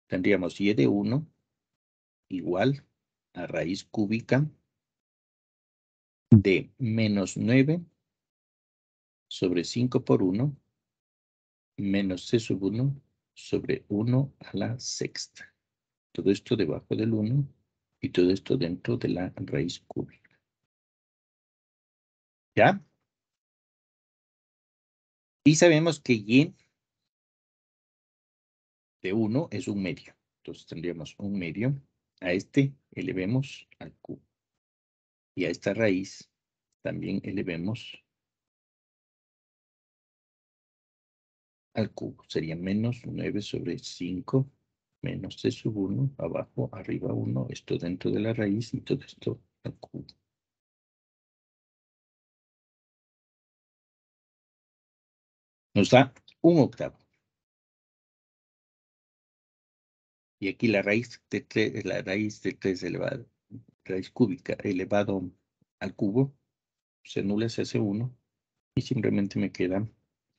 [SPEAKER 1] Tendríamos y de 1 igual a raíz cúbica de menos 9 sobre 5 por 1 menos c sub 1 sobre 1 a la sexta. Todo esto debajo del 1 y todo esto dentro de la raíz cúbica. ¿Ya? Y sabemos que y de 1 es un medio. Entonces tendríamos un medio. A este elevemos al cubo. Y a esta raíz también elevemos al cubo. Sería menos 9 sobre 5 menos c sub 1, abajo, arriba 1, esto dentro de la raíz y todo esto al cubo. Nos da un octavo. Y aquí la raíz de 3 elevado, raíz cúbica elevado al cubo, se anula, se hace 1 y simplemente me queda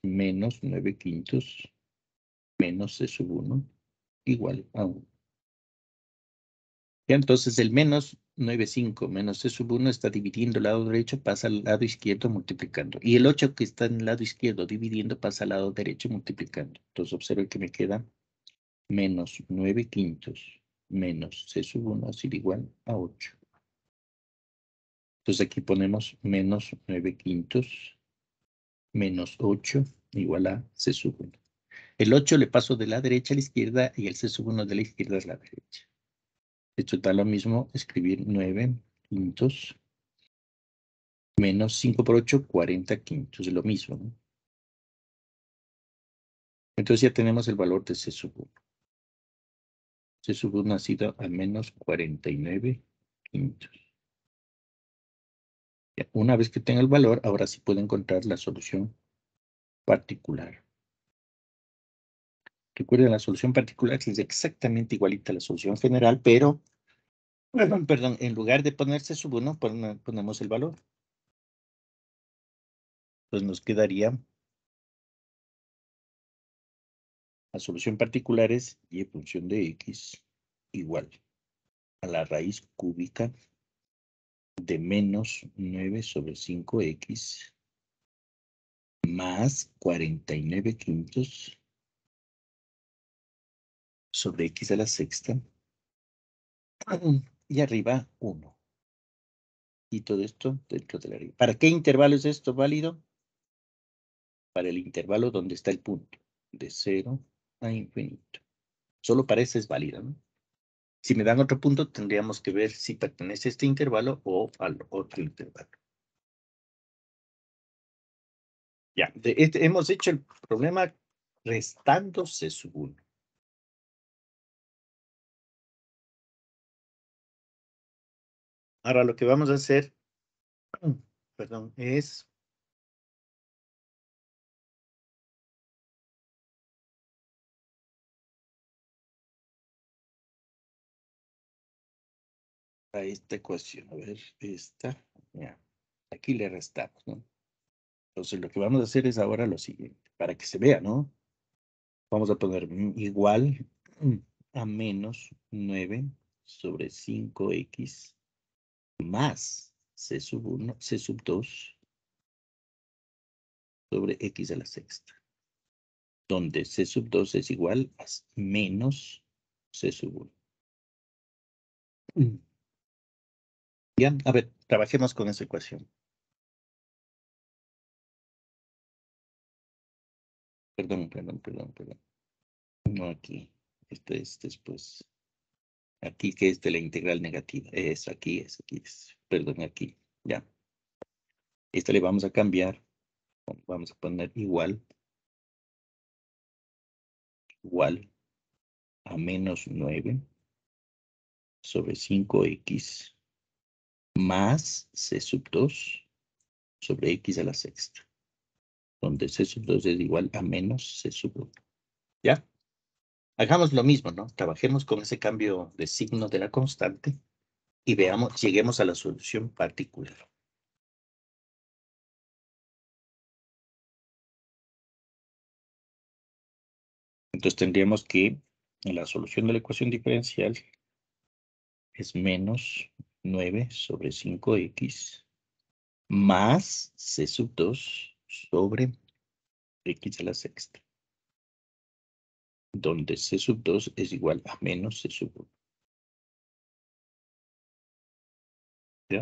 [SPEAKER 1] menos 9 quintos menos c sub 1 igual a 1. Ya, entonces el menos 9,5 menos c sub 1 está dividiendo el lado derecho, pasa al lado izquierdo multiplicando. Y el 8 que está en el lado izquierdo dividiendo pasa al lado derecho multiplicando. Entonces observen que me queda menos 9 quintos menos c sub 1 así igual a 8. Entonces aquí ponemos menos 9 quintos menos 8 igual a c sub 1. El 8 le paso de la derecha a la izquierda y el c sub 1 de la izquierda a la derecha. Esto da lo mismo escribir 9 quintos menos 5 por 8, 40 quintos. Es lo mismo, ¿no? Entonces ya tenemos el valor de C sub 1. C sub 1 ha sido a menos 49 quintos. Ya, una vez que tenga el valor, ahora sí puedo encontrar la solución particular. Recuerden, la solución particular es exactamente igualita a la solución general, pero, perdón, en lugar de poner C sub 1, ponemos el valor. Entonces nos quedaría, la solución particular es y función de x igual a la raíz cúbica de menos 9 sobre 5x más 49 quintos sobre x a la sexta y arriba 1. Y todo esto dentro de la arriba. ¿Para qué intervalo es esto válido? Para el intervalo donde está el punto, de 0 a infinito. Solo para ese es válido, ¿no? Si me dan otro punto, tendríamos que ver si pertenece a este intervalo o al otro intervalo. Ya, hemos hecho el problema restando C sub 1. Ahora lo que vamos a hacer, perdón, es a esta ecuación. A ver, esta, ya, aquí le restamos, ¿no? Entonces lo que vamos a hacer es ahora lo siguiente, para que se vea, ¿no? Vamos a poner igual a menos 9 sobre 5x más c sub 1, c sub 2 sobre x a la sexta, donde c sub 2 es igual a menos c sub 1. Bien, a ver, trabajemos con esa ecuación. Perdón. No aquí. Esto es después. Aquí que es de la integral negativa. Eso, aquí es. Perdón, aquí. Ya. Esta le vamos a cambiar. Vamos a poner igual a menos 9 sobre 5x más c sub 2 sobre x a la sexta, donde c sub 2 es igual a menos c sub 1. ¿Ya? Hagamos lo mismo, ¿no? Trabajemos con ese cambio de signo de la constante y veamos, lleguemos a la solución particular. Entonces tendríamos que la solución de la ecuación diferencial es menos 9 sobre 5x más c sub 2 sobre x a la sexta, donde c sub 2 es igual a menos c sub 1. ¿Ya?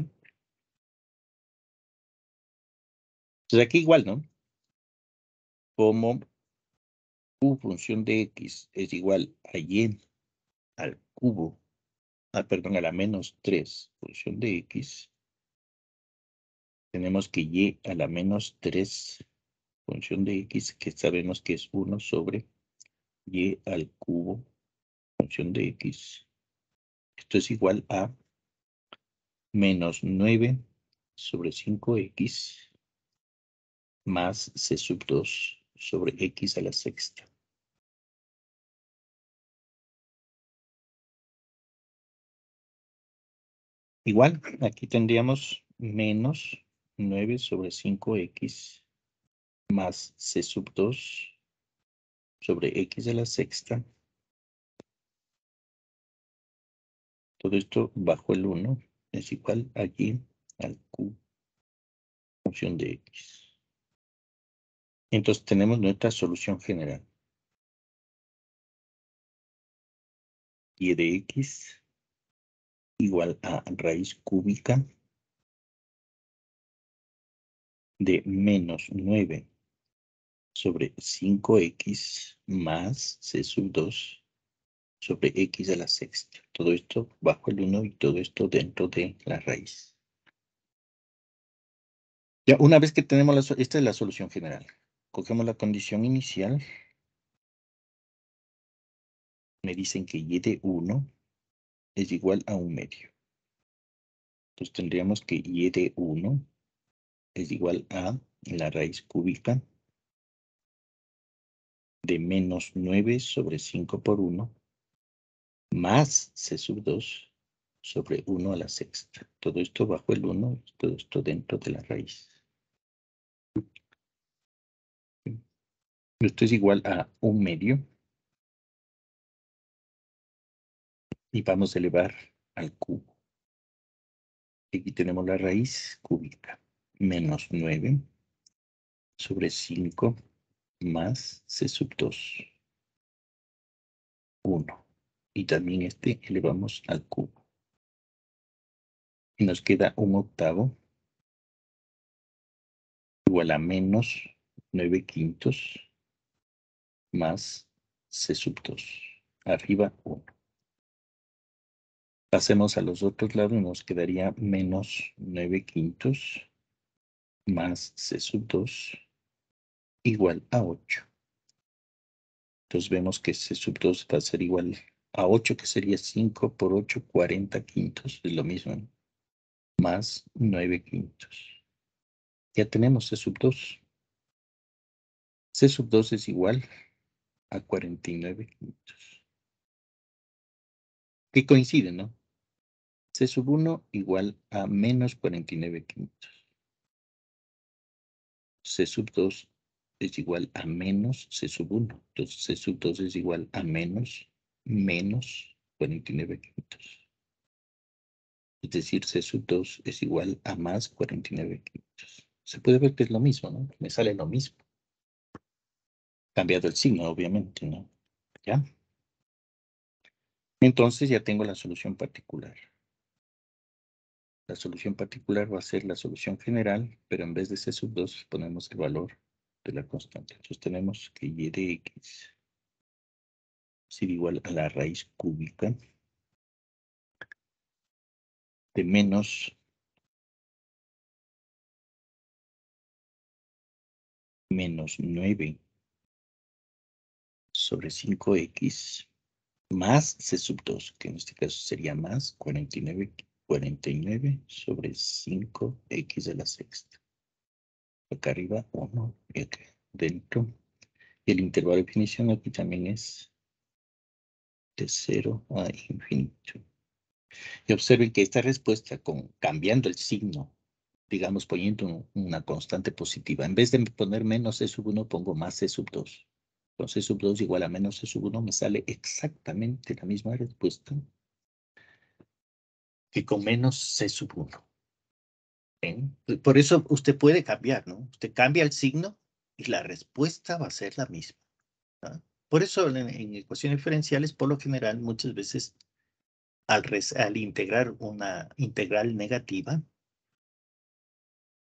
[SPEAKER 1] Entonces aquí igual, ¿no? Como u función de x es igual a y al cubo, perdón, a la menos 3 función de x, tenemos que y a la menos 3 función de x, que sabemos que es 1 sobre y al cubo función de x. Esto es igual a menos 9 sobre 5x más c sub 2 sobre x a la sexta. Igual, aquí tendríamos menos 9 sobre 5x más c sub 2 sobre x a la sexta. Todo esto bajo el 1 es igual aquí al cubo función de x. Entonces tenemos nuestra solución general. Y de x igual a raíz cúbica de menos 9 sobre 5x más c sub 2 sobre x a la sexta. Todo esto bajo el 1 y todo esto dentro de la raíz. Ya una vez que tenemos, esta es la solución general. Cogemos la condición inicial. Me dicen que y de 1 es igual a 1 medio. Entonces tendríamos que y de 1 es igual a la raíz cúbica de menos 9 sobre 5 por 1 más c sub 2 sobre 1 a la sexta. Todo esto bajo el 1 y todo esto dentro de la raíz. Esto es igual a 1 medio. Y vamos a elevar al cubo. Aquí tenemos la raíz cúbica. Menos 9 sobre 5 más c sub 2. 1. Y también este elevamos al cubo. Y nos queda 1/8 igual a menos 9 quintos más c sub 2. Arriba 1. Pasemos a los otros lados y nos quedaría menos 9 quintos más c sub 2 igual a 8. Entonces vemos que c sub 2 va a ser igual a 8, que sería 5 por 8, 40 quintos. Es lo mismo, ¿no? Más 9 quintos. Ya tenemos c sub 2. C sub 2 es igual a 49 quintos. Que coincide, ¿no? C sub 1 igual a menos 49 quintos. C sub 2 es igual a menos C sub 1. Entonces C sub 2 es igual a menos 49 quintos. Es decir, C sub 2 es igual a más 49 quintos. Se puede ver que es lo mismo, ¿no? Me sale lo mismo. Cambiado el signo, obviamente, ¿no? ¿Ya? Entonces ya tengo la solución particular. La solución particular va a ser la solución general, pero en vez de C sub 2 ponemos el valor de la constante. Entonces tenemos que y de x es igual a la raíz cúbica de menos 9 sobre 5x más c sub 2, que en este caso sería más 49 sobre 5x a la sexta. Acá arriba 1 y acá dentro. Y el intervalo de definición aquí también es de 0 a infinito. Y observen que esta respuesta, cambiando el signo, digamos poniendo una constante positiva, en vez de poner menos c sub 1, pongo más c sub 2. con C sub 2 igual a menos C sub 1 me sale exactamente la misma respuesta que con menos C sub 1. ¿Ven? Por eso usted puede cambiar, ¿no? Usted cambia el signo y la respuesta va a ser la misma. ¿Ah? Por eso en ecuaciones diferenciales, por lo general, muchas veces al integrar una integral negativa,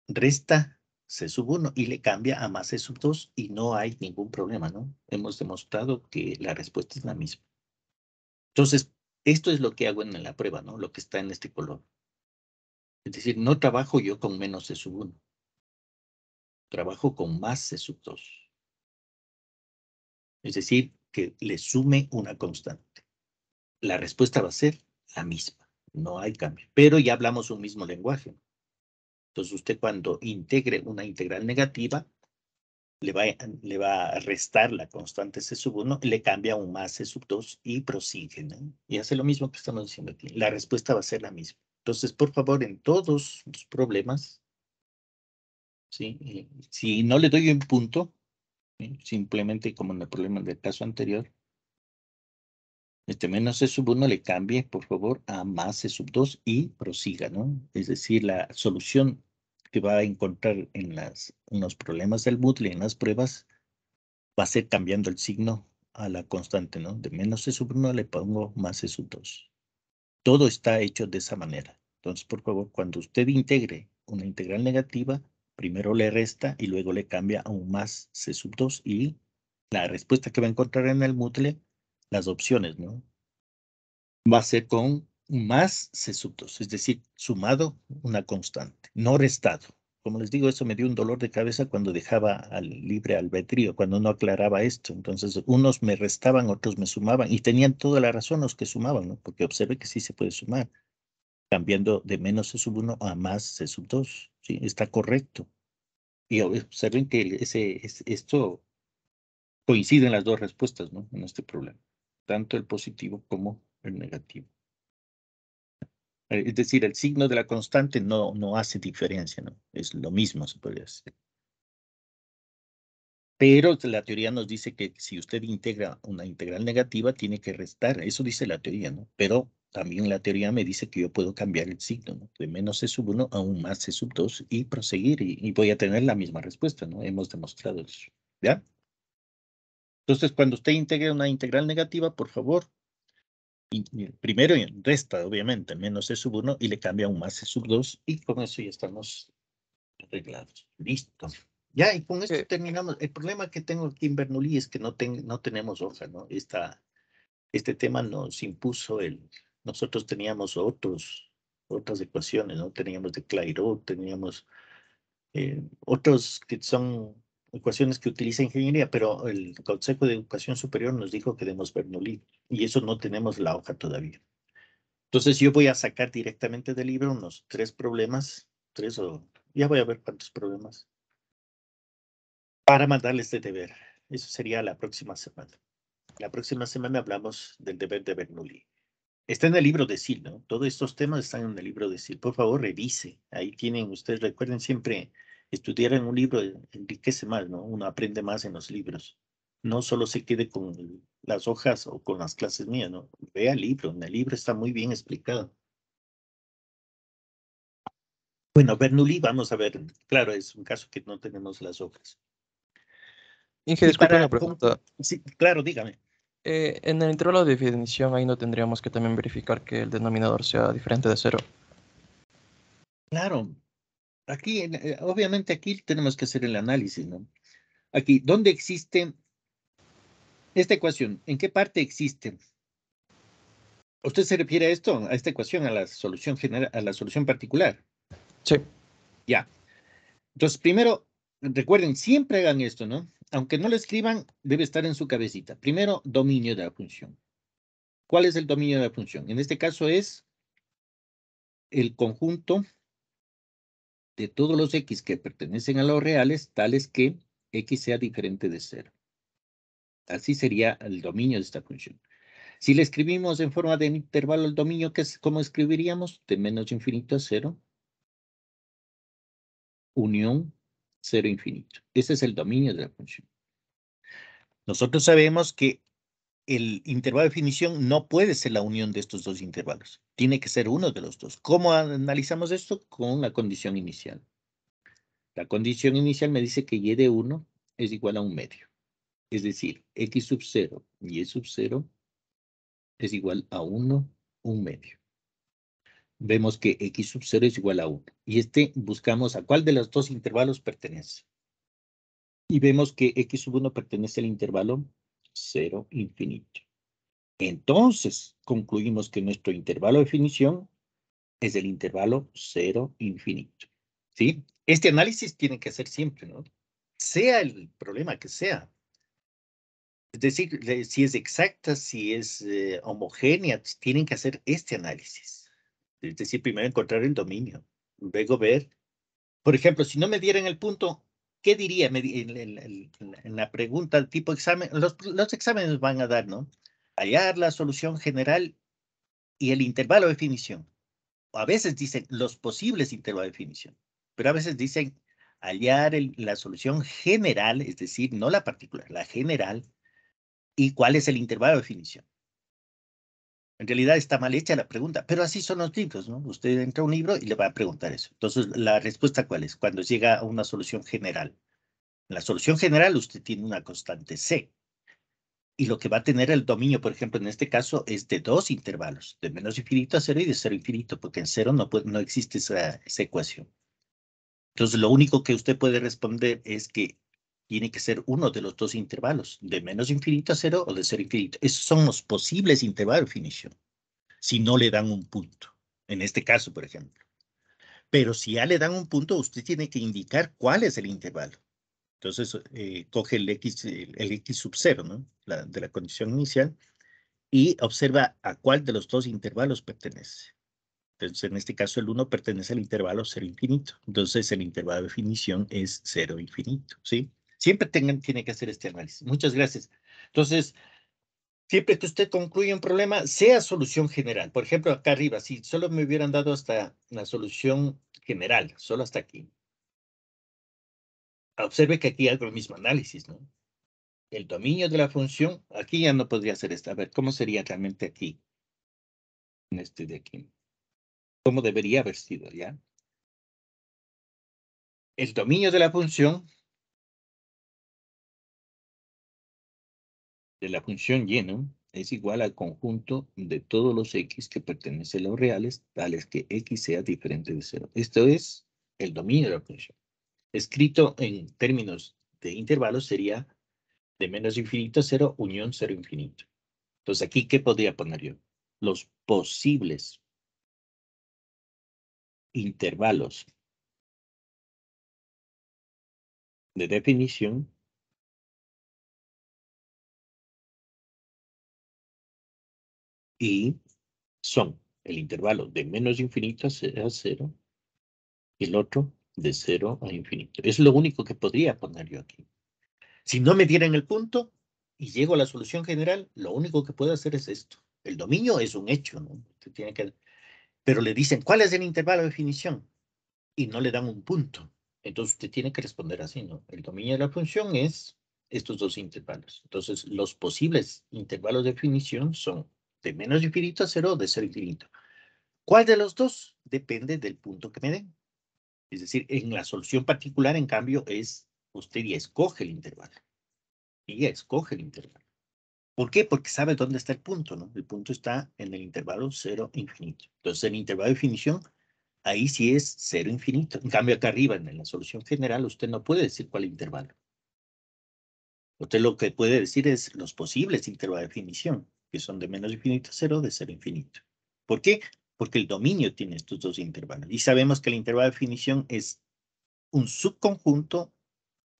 [SPEAKER 1] resta C sub 1 y le cambia a más C sub 2 y no hay ningún problema, ¿no? Hemos demostrado que la respuesta es la misma. Entonces, esto es lo que hago en la prueba, ¿no? Lo que está en este color. Es decir, no trabajo yo con menos C sub 1. Trabajo con más C sub 2. Es decir, que le sume una constante. La respuesta va a ser la misma. No hay cambio. Pero ya hablamos un mismo lenguaje. Entonces, usted cuando integre una integral negativa, le va a restar la constante C sub 1, le cambia un más C sub 2 y prosigue, ¿no? Y hace lo mismo que estamos diciendo aquí. La respuesta va a ser la misma. Entonces, por favor, en todos los problemas, ¿sí? Si no le doy un punto, ¿sí? Simplemente como en el problema del caso anterior, menos C sub 1 le cambie, por favor, a más C sub 2 y prosiga, ¿no? Es decir, la solución que va a encontrar en los problemas del Moodle, en las pruebas, va a ser cambiando el signo a la constante, ¿no? De menos C sub 1 le pongo más C sub 2. Todo está hecho de esa manera. Entonces, por favor, cuando usted integre una integral negativa, primero le resta y luego le cambia a un más C sub 2 y la respuesta que va a encontrar en el Moodle, las opciones, ¿no? Va a ser con más C sub 2, es decir, sumado una constante, no restado. Como les digo, eso me dio un dolor de cabeza cuando dejaba al libre albedrío, cuando no aclaraba esto. Entonces, unos me restaban, otros me sumaban, y tenían toda la razón los que sumaban, ¿no? Porque observe que sí se puede sumar, cambiando de menos C sub 1 a más C sub 2. Sí, está correcto. Y observen que esto coincide en las dos respuestas, ¿no? En este problema, tanto el positivo como el negativo. Es decir, el signo de la constante no hace diferencia, ¿no? Es lo mismo, se podría decir. Pero la teoría nos dice que si usted integra una integral negativa, tiene que restar. Eso dice la teoría, ¿no? Pero también la teoría me dice que yo puedo cambiar el signo, ¿no? De menos C sub 1 a un más C sub 2 y proseguir, y voy a tener la misma respuesta, ¿no? Hemos demostrado eso, ¿ya? Entonces, cuando usted integre una integral negativa, por favor, primero resta, obviamente, menos C sub 1 y le cambia un más C sub 2 y con eso ya estamos arreglados. Listo. Ya, y con esto terminamos. El problema que tengo aquí en Bernoulli es que no tenemos hoja, ¿no? Este tema nos impuso nosotros teníamos otras ecuaciones, ¿no? Teníamos de Clairaut, teníamos otros que son ecuaciones que utiliza ingeniería, pero el Consejo de Educación Superior nos dijo que demos Bernoulli y eso no tenemos la hoja todavía. Entonces yo voy a sacar directamente del libro unos 3 problemas, ya voy a ver cuántos problemas, para mandarles de deber. Eso sería la próxima semana. La próxima semana hablamos del deber de Bernoulli. Está en el libro de SIL, ¿no? Todos estos temas están en el libro de SIL. Por favor, revise. Ahí tienen, ustedes recuerden siempre, estudiar en un libro enriquece más, ¿no? Uno aprende más en los libros. No solo se quede con las hojas o con las clases mías, ¿no? Vea el libro. En el libro está muy bien explicado. Bueno, Bernoulli, vamos a ver. Claro, es un caso que no tenemos las hojas.
[SPEAKER 3] Inge, disculpe una pregunta.
[SPEAKER 1] Sí, claro, dígame.
[SPEAKER 3] En el intervalo de definición, ahí no tendríamos que también verificar que el denominador sea diferente de 0.
[SPEAKER 1] Claro. Aquí, obviamente, aquí tenemos que hacer el análisis, ¿no? Aquí, ¿dónde existe esta ecuación? ¿En qué parte existe? ¿Usted se refiere a esto, a esta ecuación, a la solución general, a la solución particular?
[SPEAKER 3] Sí.
[SPEAKER 1] Ya. Entonces, primero, recuerden, siempre hagan esto, ¿no? Aunque no lo escriban, debe estar en su cabecita. Primero, dominio de la función. ¿Cuál es el dominio de la función? En este caso es el conjunto de todos los x que pertenecen a los reales, tales que x sea diferente de 0. Así sería el dominio de esta función. Si le escribimos en forma de intervalo el dominio, ¿cómo escribiríamos? De menos infinito a 0, unión 0 infinito. Ese es el dominio de la función. Nosotros sabemos que el intervalo de definición no puede ser la unión de estos dos intervalos. Tiene que ser uno de los dos. ¿Cómo analizamos esto? Con la condición inicial. La condición inicial me dice que y de 1 es igual a 1/2. Es decir, x sub 0 y y sub 0 es igual a 1, 1/2. Vemos que x sub 0 es igual a 1. Y buscamos a cuál de los dos intervalos pertenece. Y vemos que x sub 1 pertenece al intervalo 0, infinito. Entonces, concluimos que nuestro intervalo de definición es el intervalo 0, infinito. ¿Sí? Este análisis tiene que hacer siempre, ¿no? Sea el problema que sea. Es decir, si es exacta, si es homogénea, tienen que hacer este análisis. Es decir, primero encontrar el dominio, luego ver. Por ejemplo, si no me dieran el punto, ¿qué diría en la pregunta tipo examen? Los exámenes van a dar, ¿no? Hallar la solución general y el intervalo de definición. A veces dicen los posibles intervalos de definición, pero a veces dicen hallar la solución general, es decir, no la particular, la general, y cuál es el intervalo de definición. En realidad está mal hecha la pregunta, pero así son los libros, ¿no? Usted entra a un libro y le va a preguntar eso. Entonces, ¿la respuesta cuál es? Cuando llega a una solución general. En la solución general usted tiene una constante C. Y lo que va a tener el dominio, por ejemplo, en este caso, es de dos intervalos, de menos infinito a 0 y de 0 a infinito, porque en 0 no existe esa ecuación. Entonces, lo único que usted puede responder es que tiene que ser uno de los dos intervalos, de menos infinito a 0 o de 0 a infinito. Esos son los posibles intervalos de definición, si no le dan un punto, en este caso, por ejemplo. Pero si ya le dan un punto, usted tiene que indicar cuál es el intervalo. Entonces, coge el x sub 0, ¿no? De la condición inicial, y observa a cuál de los dos intervalos pertenece. Entonces, en este caso, el 1 pertenece al intervalo 0 infinito. Entonces, el intervalo de definición es 0 infinito, ¿sí? Siempre tiene que hacer este análisis. Muchas gracias. Entonces, siempre que usted concluya un problema, sea solución general. Por ejemplo, acá arriba, si solo me hubieran dado hasta la solución general, solo hasta aquí. Observe que aquí hago el mismo análisis, ¿no? El dominio de la función, aquí ya no podría ser esta. A ver, ¿cómo sería realmente aquí? En este de aquí. ¿Cómo debería haber sido, ya? El dominio de la función y, ¿no? Es igual al conjunto de todos los x que pertenecen a los reales, tales que x sea diferente de 0. Esto es el dominio de la función. Escrito en términos de intervalos sería de menos infinito a 0, unión 0 infinito. Entonces, aquí, ¿qué podría poner yo? Los posibles intervalos de definición y son el intervalo de menos infinito a 0 y el otro de 0 a infinito. Es lo único que podría poner yo aquí. Si no me dieran el punto y llego a la solución general, lo único que puedo hacer es esto. El dominio es un hecho, ¿no? Usted tiene que... Pero le dicen, ¿cuál es el intervalo de definición? Y no le dan un punto. Entonces usted tiene que responder así, ¿no? El dominio de la función es estos dos intervalos. Entonces, los posibles intervalos de definición son de menos infinito a 0 o de 0 a infinito. ¿Cuál de los dos? Depende del punto que me den. Es decir, en la solución particular, en cambio, usted ya escoge el intervalo. Y ya escoge el intervalo. ¿Por qué? Porque sabe dónde está el punto, ¿no? El punto está en el intervalo 0 infinito. Entonces, el intervalo de definición, ahí sí es 0 infinito. En cambio, acá arriba, en la solución general, usted no puede decir cuál intervalo. Usted lo que puede decir es los posibles intervalos de definición, que son de menos infinito a 0, de 0 infinito. ¿Por qué? Porque el dominio tiene estos dos intervalos. Y sabemos que el intervalo de definición es un subconjunto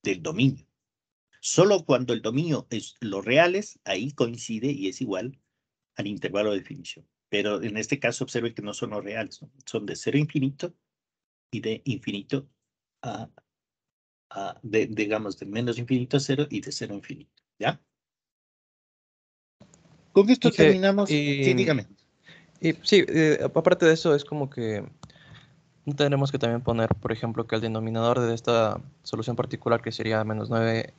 [SPEAKER 1] del dominio. Solo cuando el dominio es los reales, ahí coincide y es igual al intervalo de definición. Pero en este caso observe que no son los reales, ¿no? Son de 0 a infinito y de infinito digamos, de menos infinito a 0 y de 0 a infinito. ¿Ya? Con esto terminamos. Sí, dígame.
[SPEAKER 3] Y sí, aparte de eso, es como que tenemos que también poner, por ejemplo, que el denominador de esta solución particular, que sería menos 9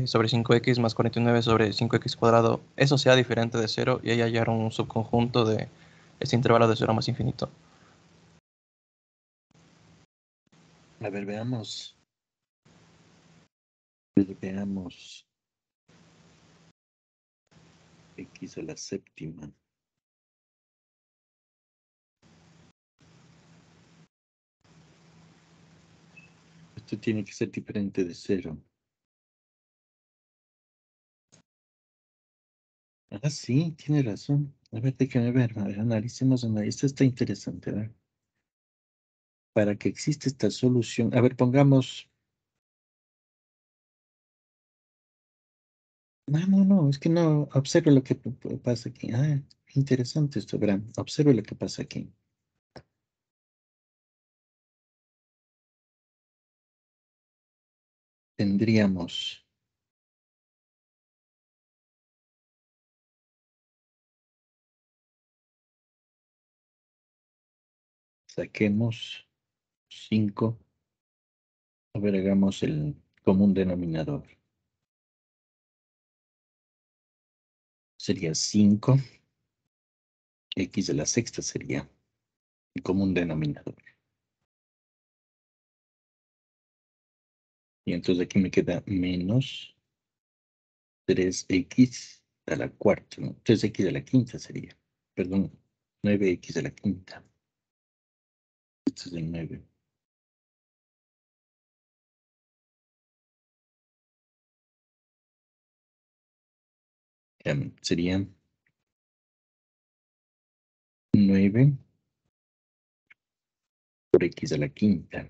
[SPEAKER 3] sobre 5x más 49 sobre 5x cuadrado, eso sea diferente de 0 y ahí hallar un subconjunto de este intervalo de 0 más infinito.
[SPEAKER 1] A ver, veamos. Veamos. X a la séptima. Esto tiene que ser diferente de 0. Ah, sí, tiene razón. A ver, déjame ver. A ver, analicemos. Esto está interesante. A ver. Para que exista esta solución. A ver, pongamos. No, es que no. Observe lo que pasa aquí. Ah, interesante esto, verán. Observe lo que pasa aquí. Tendríamos. Saquemos 5. A ver, hagamos el común denominador. Sería 5. X a la sexta sería el común denominador. Y entonces aquí me queda menos 3x a la cuarta, ¿no? 3x a la quinta sería. Perdón, 9x a la quinta. Esto es el 9. Sería 9 por x a la quinta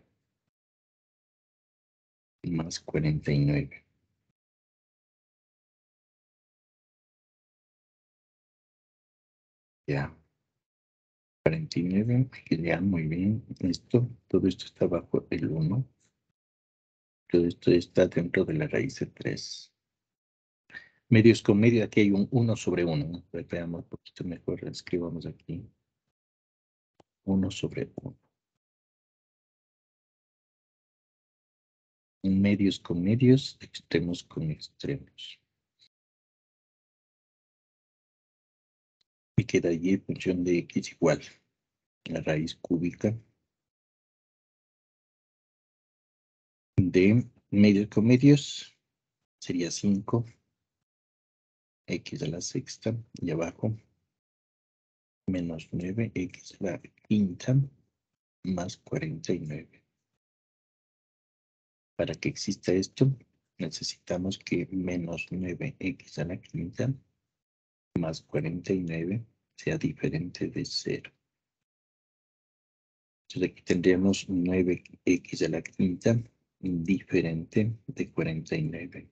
[SPEAKER 1] más 49. Ya. 49, ya, muy bien. Todo esto está bajo el 1. Todo esto está dentro de la raíz de 3. Medios con medio, aquí hay un 1 sobre 1, ¿no? Veamos un poquito mejor, escribamos aquí. 1 sobre 1. Medios con medios, extremos con extremos. Y queda allí función de x igual la raíz cúbica de medios con medios, sería 5, x a la sexta, y abajo menos 9, x a la quinta, más 49. Para que exista esto, necesitamos que menos 9x a la quinta más 49 sea diferente de 0. Entonces aquí tendríamos 9x a la quinta diferente de 49.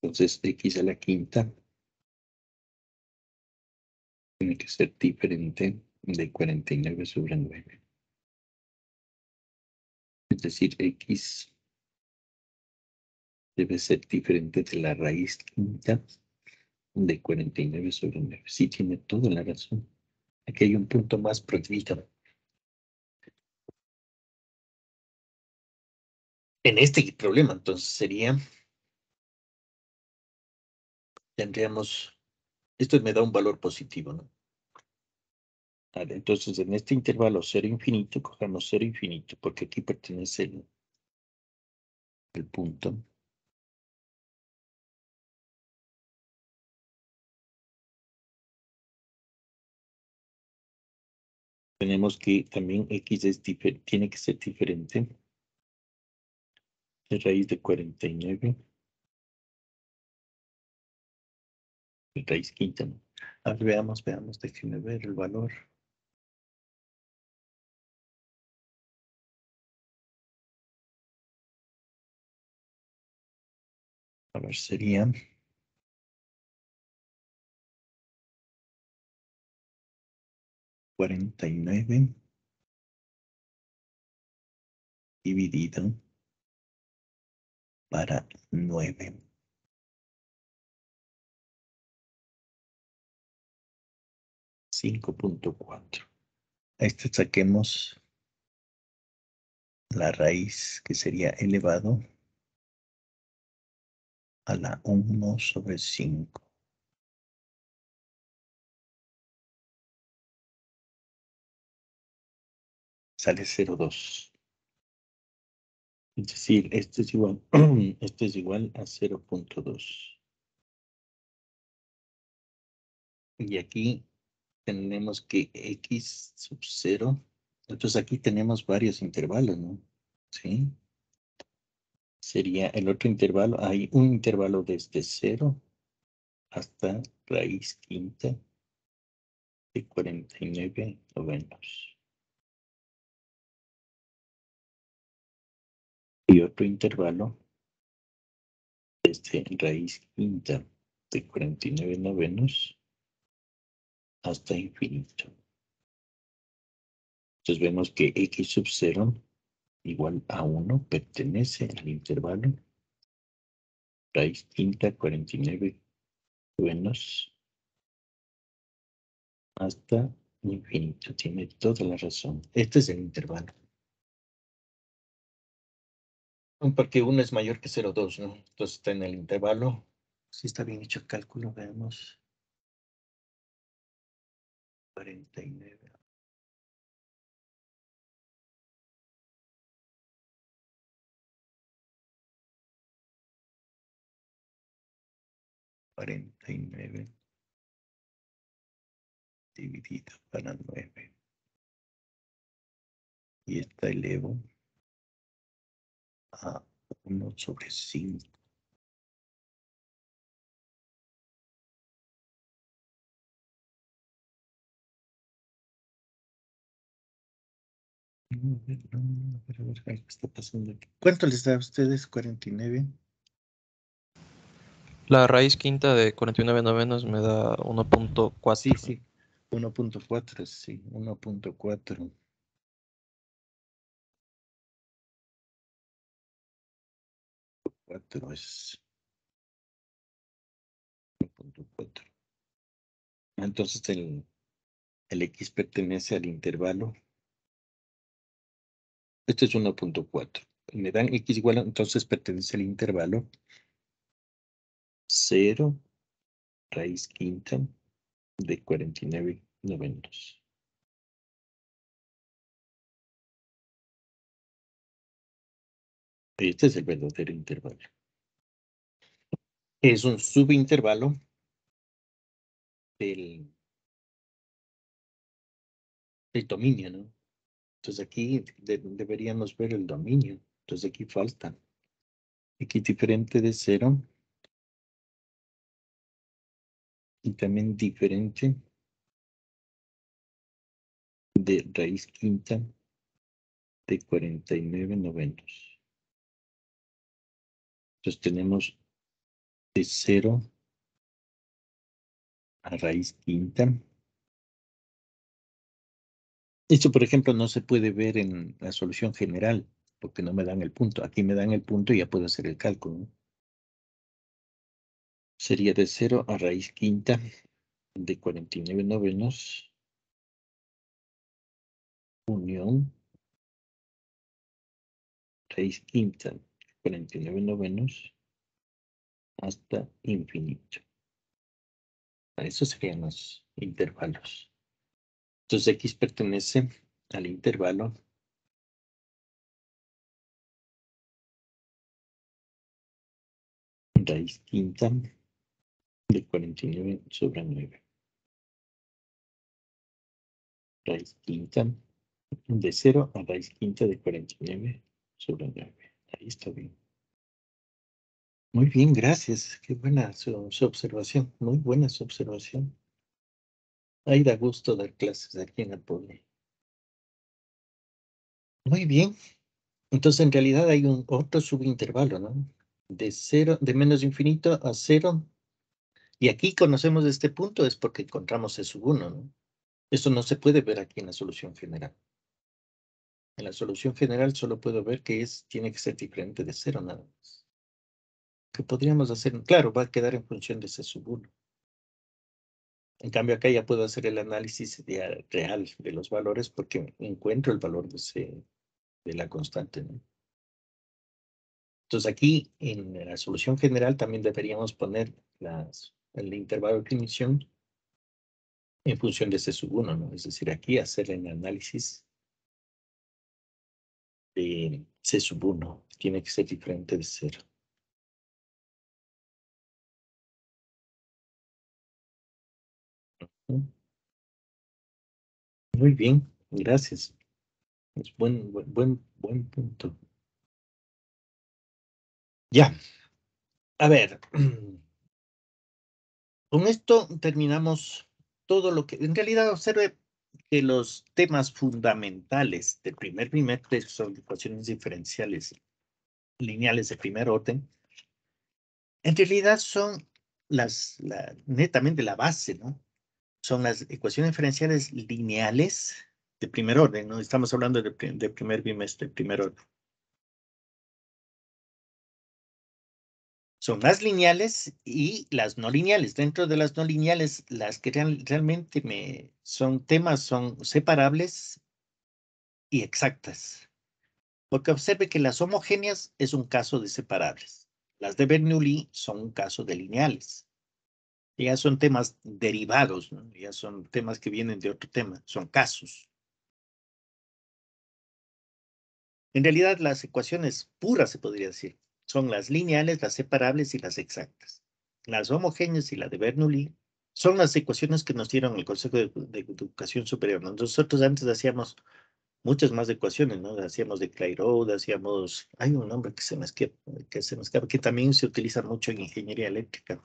[SPEAKER 1] Entonces x a la quinta tiene que ser diferente de 49 sobre 9. Es decir, x debe ser diferente de la raíz quinta de 49 sobre 9. Sí, tiene toda la razón. Aquí hay un punto más prohibido. En este problema, entonces, tendríamos, esto me da un valor positivo, ¿no? Vale, entonces, en este intervalo 0 infinito, cojamos 0 infinito, porque aquí pertenece el punto. Tenemos que también x tiene que ser diferente de raíz de 49. De raíz quinta, ¿no? A ver, veamos, déjenme ver el valor. A ver, sería 49 dividido para 9. 5.4. A este saquemos la raíz, que sería elevado a la 1/5. Sale 0,2. Es decir, este es igual, este es igual a 0,2. Y aquí tenemos que x sub 0. Entonces aquí tenemos varios intervalos, ¿no? ¿Sí? Sería el otro intervalo. Hay un intervalo desde 0 hasta raíz quinta de 49/9. Y otro intervalo desde raíz quinta de 49/9 hasta infinito. Entonces vemos que x sub 0 igual a 1 pertenece al intervalo raíz quinta 49/9 hasta infinito. Tiene toda la razón. Este es el intervalo. Porque 1 es mayor que 0,2, ¿no? Entonces está en el intervalo. Si está bien hecho el cálculo, veamos. 49. 49 dividido para 9. Y esta elevo a 1/5. A ver, ¿qué está pasando aquí? ¿Cuánto les da a ustedes? 49.
[SPEAKER 3] La raíz quinta de 49/9 me da 1.4.
[SPEAKER 1] Sí, sí. 1.4, sí. 1.4. 4 es 1.4. Entonces el X pertenece al intervalo. Este es 1.4. Me dan X igual, entonces pertenece al intervalo 0 raíz quinta de 49/9. Este es el verdadero intervalo. Es un subintervalo del dominio, ¿no? Entonces aquí deberíamos ver el dominio. Entonces aquí falta X diferente de 0 y también diferente de raíz quinta de 49/9. Entonces tenemos de 0 a raíz quinta. Esto, por ejemplo, no se puede ver en la solución general, porque no me dan el punto. Aquí me dan el punto y ya puedo hacer el cálculo, ¿no? Sería de 0 a raíz quinta de 49/9 unión raíz quinta de 49/9 hasta infinito. Esos serían los intervalos. Entonces X pertenece al intervalo raíz quinta de 49/9. Raíz quinta de 0 a raíz quinta de 49/9. Ahí está bien. Muy bien, gracias. Qué buena su observación. Muy buena su observación. Ahí da gusto dar clases aquí en Apple. Muy bien. Entonces, en realidad hay un otro subintervalo, ¿no? De 0, de menos infinito a 0. Y aquí conocemos este punto, es porque encontramos el sub 1, ¿no? Eso no se puede ver aquí en la solución general. En la solución general solo puedo ver que tiene que ser diferente de 0 nada más. ¿Qué podríamos hacer? Claro, va a quedar en función de ese sub 1. En cambio, acá ya puedo hacer el análisis real de los valores porque encuentro el valor de la constante, ¿no? Entonces aquí en la solución general también deberíamos poner el intervalo de definición en función de C sub 1, ¿no? Es decir, aquí hacer el análisis de C sub 1 tiene que ser diferente de 0. Muy bien, gracias. Es buen punto. Ya, a ver. Con esto terminamos todo lo que, en realidad, observe que los temas fundamentales del primer bimestre son ecuaciones diferenciales lineales de primer orden. En realidad son netamente la base, ¿no? Son las ecuaciones diferenciales lineales de primer orden, ¿no? Estamos hablando de primer bimestre, primer orden. Son las lineales y las no lineales. Dentro de las no lineales, las que realmente son temas son separables y exactas. Porque observe que las homogéneas es un caso de separables. Las de Bernoulli son un caso de lineales. Ya son temas derivados, ¿no? Ya son temas que vienen de otro tema, son casos. En realidad, las ecuaciones puras, se podría decir, son las lineales, las separables y las exactas. Las homogéneas y la de Bernoulli son las ecuaciones que nos dieron el Consejo de Educación Superior, ¿no? Nosotros antes hacíamos muchas más ecuaciones, ¿no? Hacíamos de Clairaut, hacíamos, hay un nombre que se me escapa, que también se utiliza mucho en ingeniería eléctrica.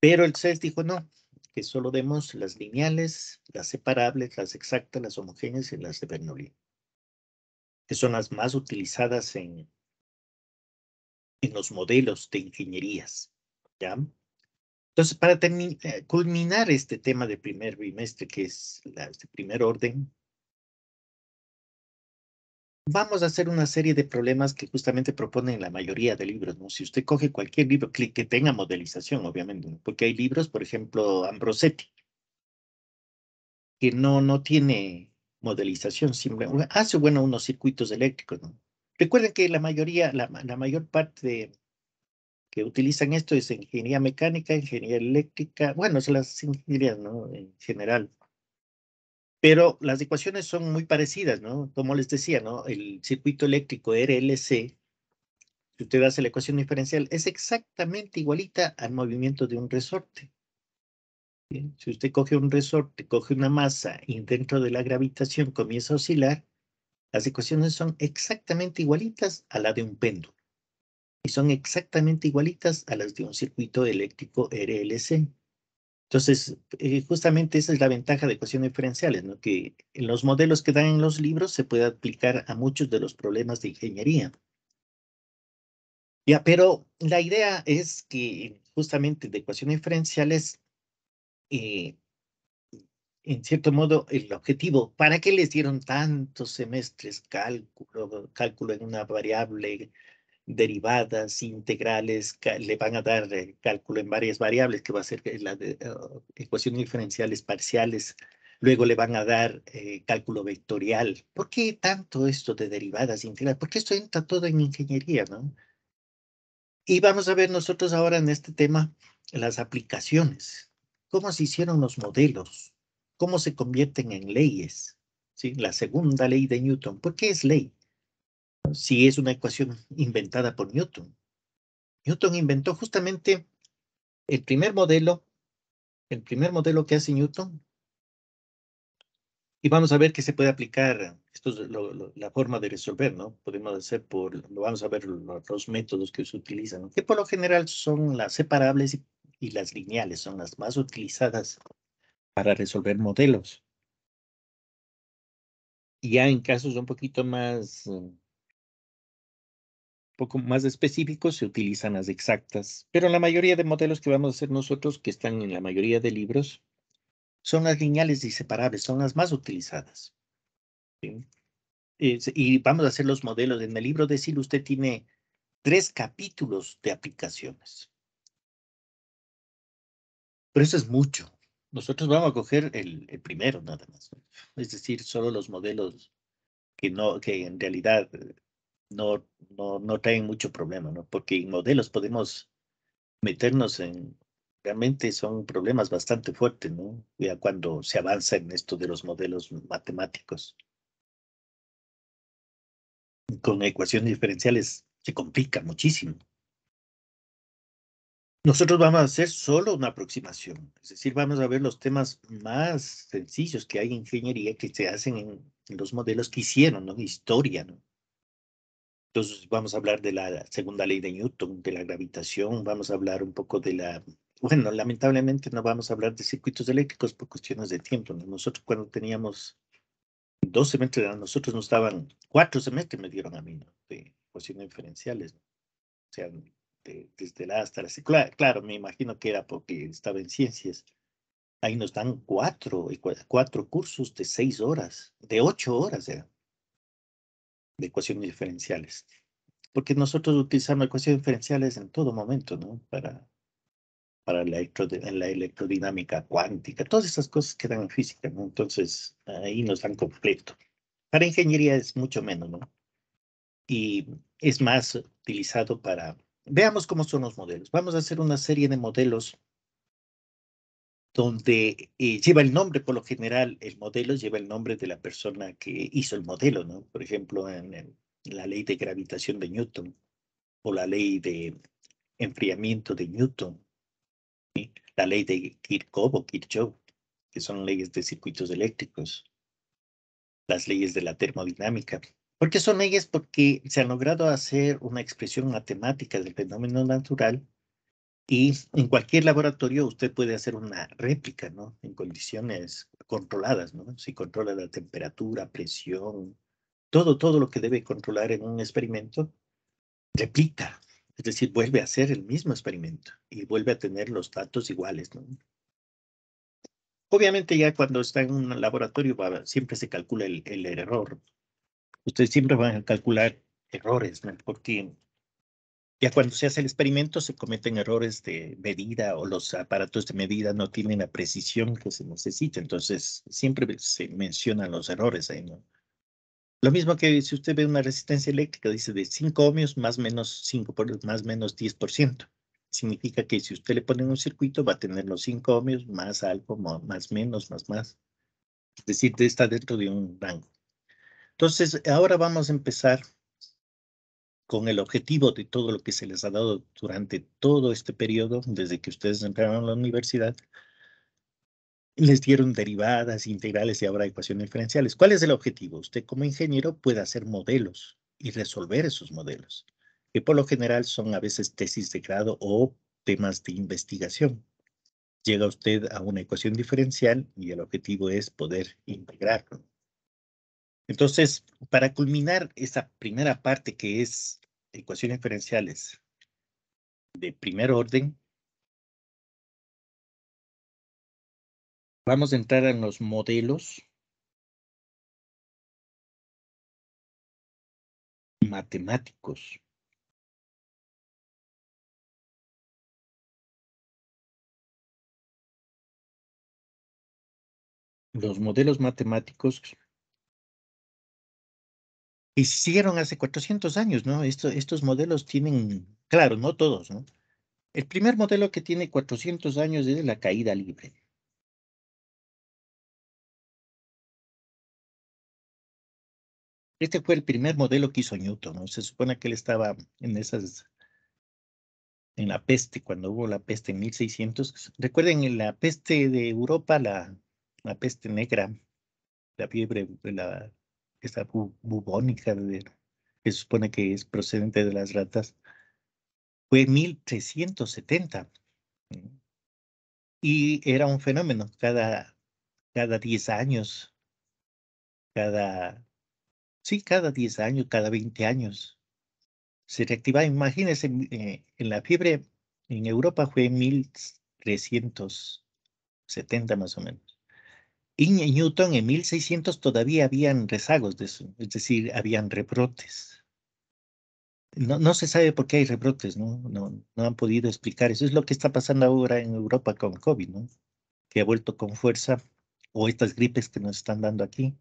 [SPEAKER 1] Pero el CES dijo no, que solo demos las lineales, las separables, las exactas, las homogéneas y las de Bernoulli, que son las más utilizadas en los modelos de ingenierías, ¿ya? Entonces, para culminar este tema de primer bimestre, que es de primer orden, vamos a hacer una serie de problemas que justamente proponen la mayoría de libros, ¿no? Si usted coge cualquier libro que tenga modelización, obviamente, ¿no? Porque hay libros, por ejemplo, Ambrosetti, que no tiene modelización, simplemente hace, bueno, unos circuitos eléctricos, ¿no? Recuerden que la mayor parte que utilizan esto es ingeniería mecánica, ingeniería eléctrica, bueno, son las ingenierías, ¿no? En general. Pero las ecuaciones son muy parecidas, ¿no? Como les decía, ¿no? El circuito eléctrico RLC, si usted hace la ecuación diferencial, es exactamente igualita al movimiento de un resorte. ¿Bien? Si usted coge un resorte, coge una masa y dentro de la gravitación comienza a oscilar, las ecuaciones son exactamente igualitas a la de un péndulo. Y son exactamente igualitas a las de un circuito eléctrico RLC. Entonces, justamente esa es la ventaja de ecuaciones diferenciales, ¿no? Que en los modelos que dan en los libros se puede aplicar a muchos de los problemas de ingeniería. Ya, pero la idea es que justamente de ecuaciones diferenciales, eh, en cierto modo, el objetivo, ¿para qué les dieron tantos semestres cálculo en una variable, derivadas, integrales, le van a dar cálculo en varias variables, que va a ser la de ecuaciones diferenciales parciales, luego le van a dar cálculo vectorial? ¿Por qué tanto esto de derivadas integrales? Porque esto entra todo en ingeniería, ¿no? Y vamos a ver nosotros ahora en este tema las aplicaciones, cómo se hicieron los modelos, cómo se convierten en leyes, ¿sí? La segunda ley de Newton, ¿por qué es ley? Si es una ecuación inventada por Newton. Newton inventó justamente el primer modelo que hace Newton, y vamos a ver que se puede aplicar, esto es la forma de resolver, ¿no? Podemos hacer vamos a ver los métodos que se utilizan, ¿no? Que por lo general son las separables y las lineales, son las más utilizadas para resolver modelos. Y ya en casos un poco más específicos se utilizan las exactas, pero la mayoría de modelos que vamos a hacer nosotros, que están en la mayoría de libros, son las lineales y separables, son las más utilizadas. ¿Sí? Y vamos a hacer los modelos. En el libro de SIL usted tiene 3 capítulos de aplicaciones. Pero eso es mucho. nosotros vamos a coger el primero nada más, ¿no? Es decir, solo los modelos que en realidad no traen mucho problema, ¿no? Porque en modelos podemos meternos realmente son problemas bastante fuertes, ¿no? Ya cuando se avanza en esto de los modelos matemáticos. Con ecuaciones diferenciales se complica muchísimo. Nosotros vamos a hacer solo una aproximación, es decir, vamos a ver los temas más sencillos que hay en ingeniería que se hacen en los modelos que hicieron, ¿no? Historia, ¿no? Entonces vamos a hablar de la segunda ley de Newton, de la gravitación, vamos a hablar un poco bueno, lamentablemente no vamos a hablar de circuitos eléctricos por cuestiones de tiempo, ¿no? Nosotros cuando teníamos 2 semestres, a nosotros nos daban 4 semestres, me dieron a mí, ¿no? De ecuaciones diferenciales, ¿no? O sea, desde la hasta la... Claro, me imagino que era porque estaba en ciencias. Ahí nos dan 4 cursos de 6 horas, de 8 horas, de ecuaciones diferenciales. Porque nosotros utilizamos ecuaciones diferenciales en todo momento, ¿no? Para la electrodinámica cuántica, todas esas cosas que dan en física, ¿no? Entonces, ahí nos dan completo. Para ingeniería es mucho menos, ¿no? Y es más utilizado para... Veamos cómo son los modelos. Vamos a hacer una serie de modelos donde lleva el nombre, por lo general, el modelo lleva el nombre de la persona que hizo el modelo, ¿no? Por ejemplo, en la ley de gravitación de Newton o la ley de enfriamiento de Newton, ¿sí? La ley de Kirchhoff o Kirchhoff, que son leyes de circuitos eléctricos, las leyes de la termodinámica. ¿Por qué son leyes? Porque se ha logrado hacer una expresión matemática del fenómeno natural y en cualquier laboratorio usted puede hacer una réplica, ¿no? En condiciones controladas, ¿no? Si controla la temperatura, presión, todo lo que debe controlar en un experimento, replica. Es decir, vuelve a hacer el mismo experimento y vuelve a tener los datos iguales, ¿no? Obviamente ya cuando está en un laboratorio siempre se calcula el error. Ustedes siempre van a calcular errores, ¿no? Porque ya cuando se hace el experimento se cometen errores de medida o los aparatos de medida no tienen la precisión que se necesita. Entonces siempre se mencionan los errores ahí, ¿no? Lo mismo que si usted ve una resistencia eléctrica, dice de 5 ohmios más menos 5 más menos 10%. Significa que si usted le pone en un circuito va a tener los 5 ohmios más algo, más menos, más. Es decir, está dentro de un rango. Entonces, ahora vamos a empezar con el objetivo de todo lo que se les ha dado durante todo este periodo, desde que ustedes entraron a la universidad, les dieron derivadas, integrales y ahora ecuaciones diferenciales. ¿Cuál es el objetivo? Usted como ingeniero puede hacer modelos y resolver esos modelos, que por lo general son a veces tesis de grado o temas de investigación. Llega usted a una ecuación diferencial y el objetivo es poder integrarlo. Entonces, para culminar esa primera parte que es ecuaciones diferenciales de primer orden, vamos a entrar en los modelos matemáticos. Los modelos matemáticos hicieron hace 400 años, ¿no? Estos modelos tienen, claro, no todos, ¿no? El primer modelo que tiene 400 años es la caída libre. Este fue el primer modelo que hizo Newton, ¿no? Se supone que él estaba en la peste, cuando hubo la peste en 1600. Recuerden, en la peste de Europa, la peste negra, la fiebre, esta bubónica, que se supone que es procedente de las ratas, fue 1370. Y era un fenómeno, cada 10 años, cada 10 años, cada 20 años, se reactivaba. Imagínense, en la fiebre en Europa fue en 1370 más o menos. Y en Newton en 1600 todavía habían rezagos de eso, es decir, habían rebrotes. No se sabe por qué hay rebrotes, ¿no? No han podido explicar. Eso es lo que está pasando ahora en Europa con COVID, ¿no? que ha vuelto con fuerza, o estas gripes que nos están dando aquí,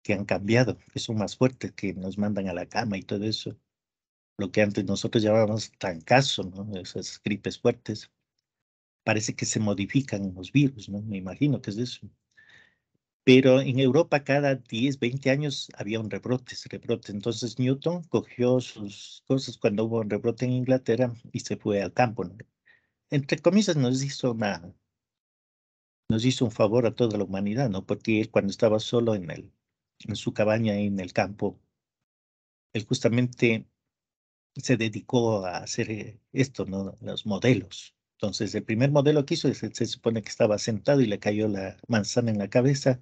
[SPEAKER 1] que han cambiado, que son más fuertes, que nos mandan a la cama y todo eso. Lo que antes nosotros llamábamos trancazo, ¿no? Esas gripes fuertes. Parece que se modifican los virus, ¿no? Me imagino que es eso. Pero en Europa cada 10, 20 años había un rebrote, ese rebrote. Entonces Newton cogió sus cosas cuando hubo un rebrote en Inglaterra y se fue al campo, ¿no? Entre comillas nos hizo un favor a toda la humanidad, ¿no? Porque él cuando estaba solo en su cabaña en el campo, él justamente se dedicó a hacer esto, ¿no? Los modelos. Entonces, el primer modelo que hizo, se supone que estaba sentado y le cayó la manzana en la cabeza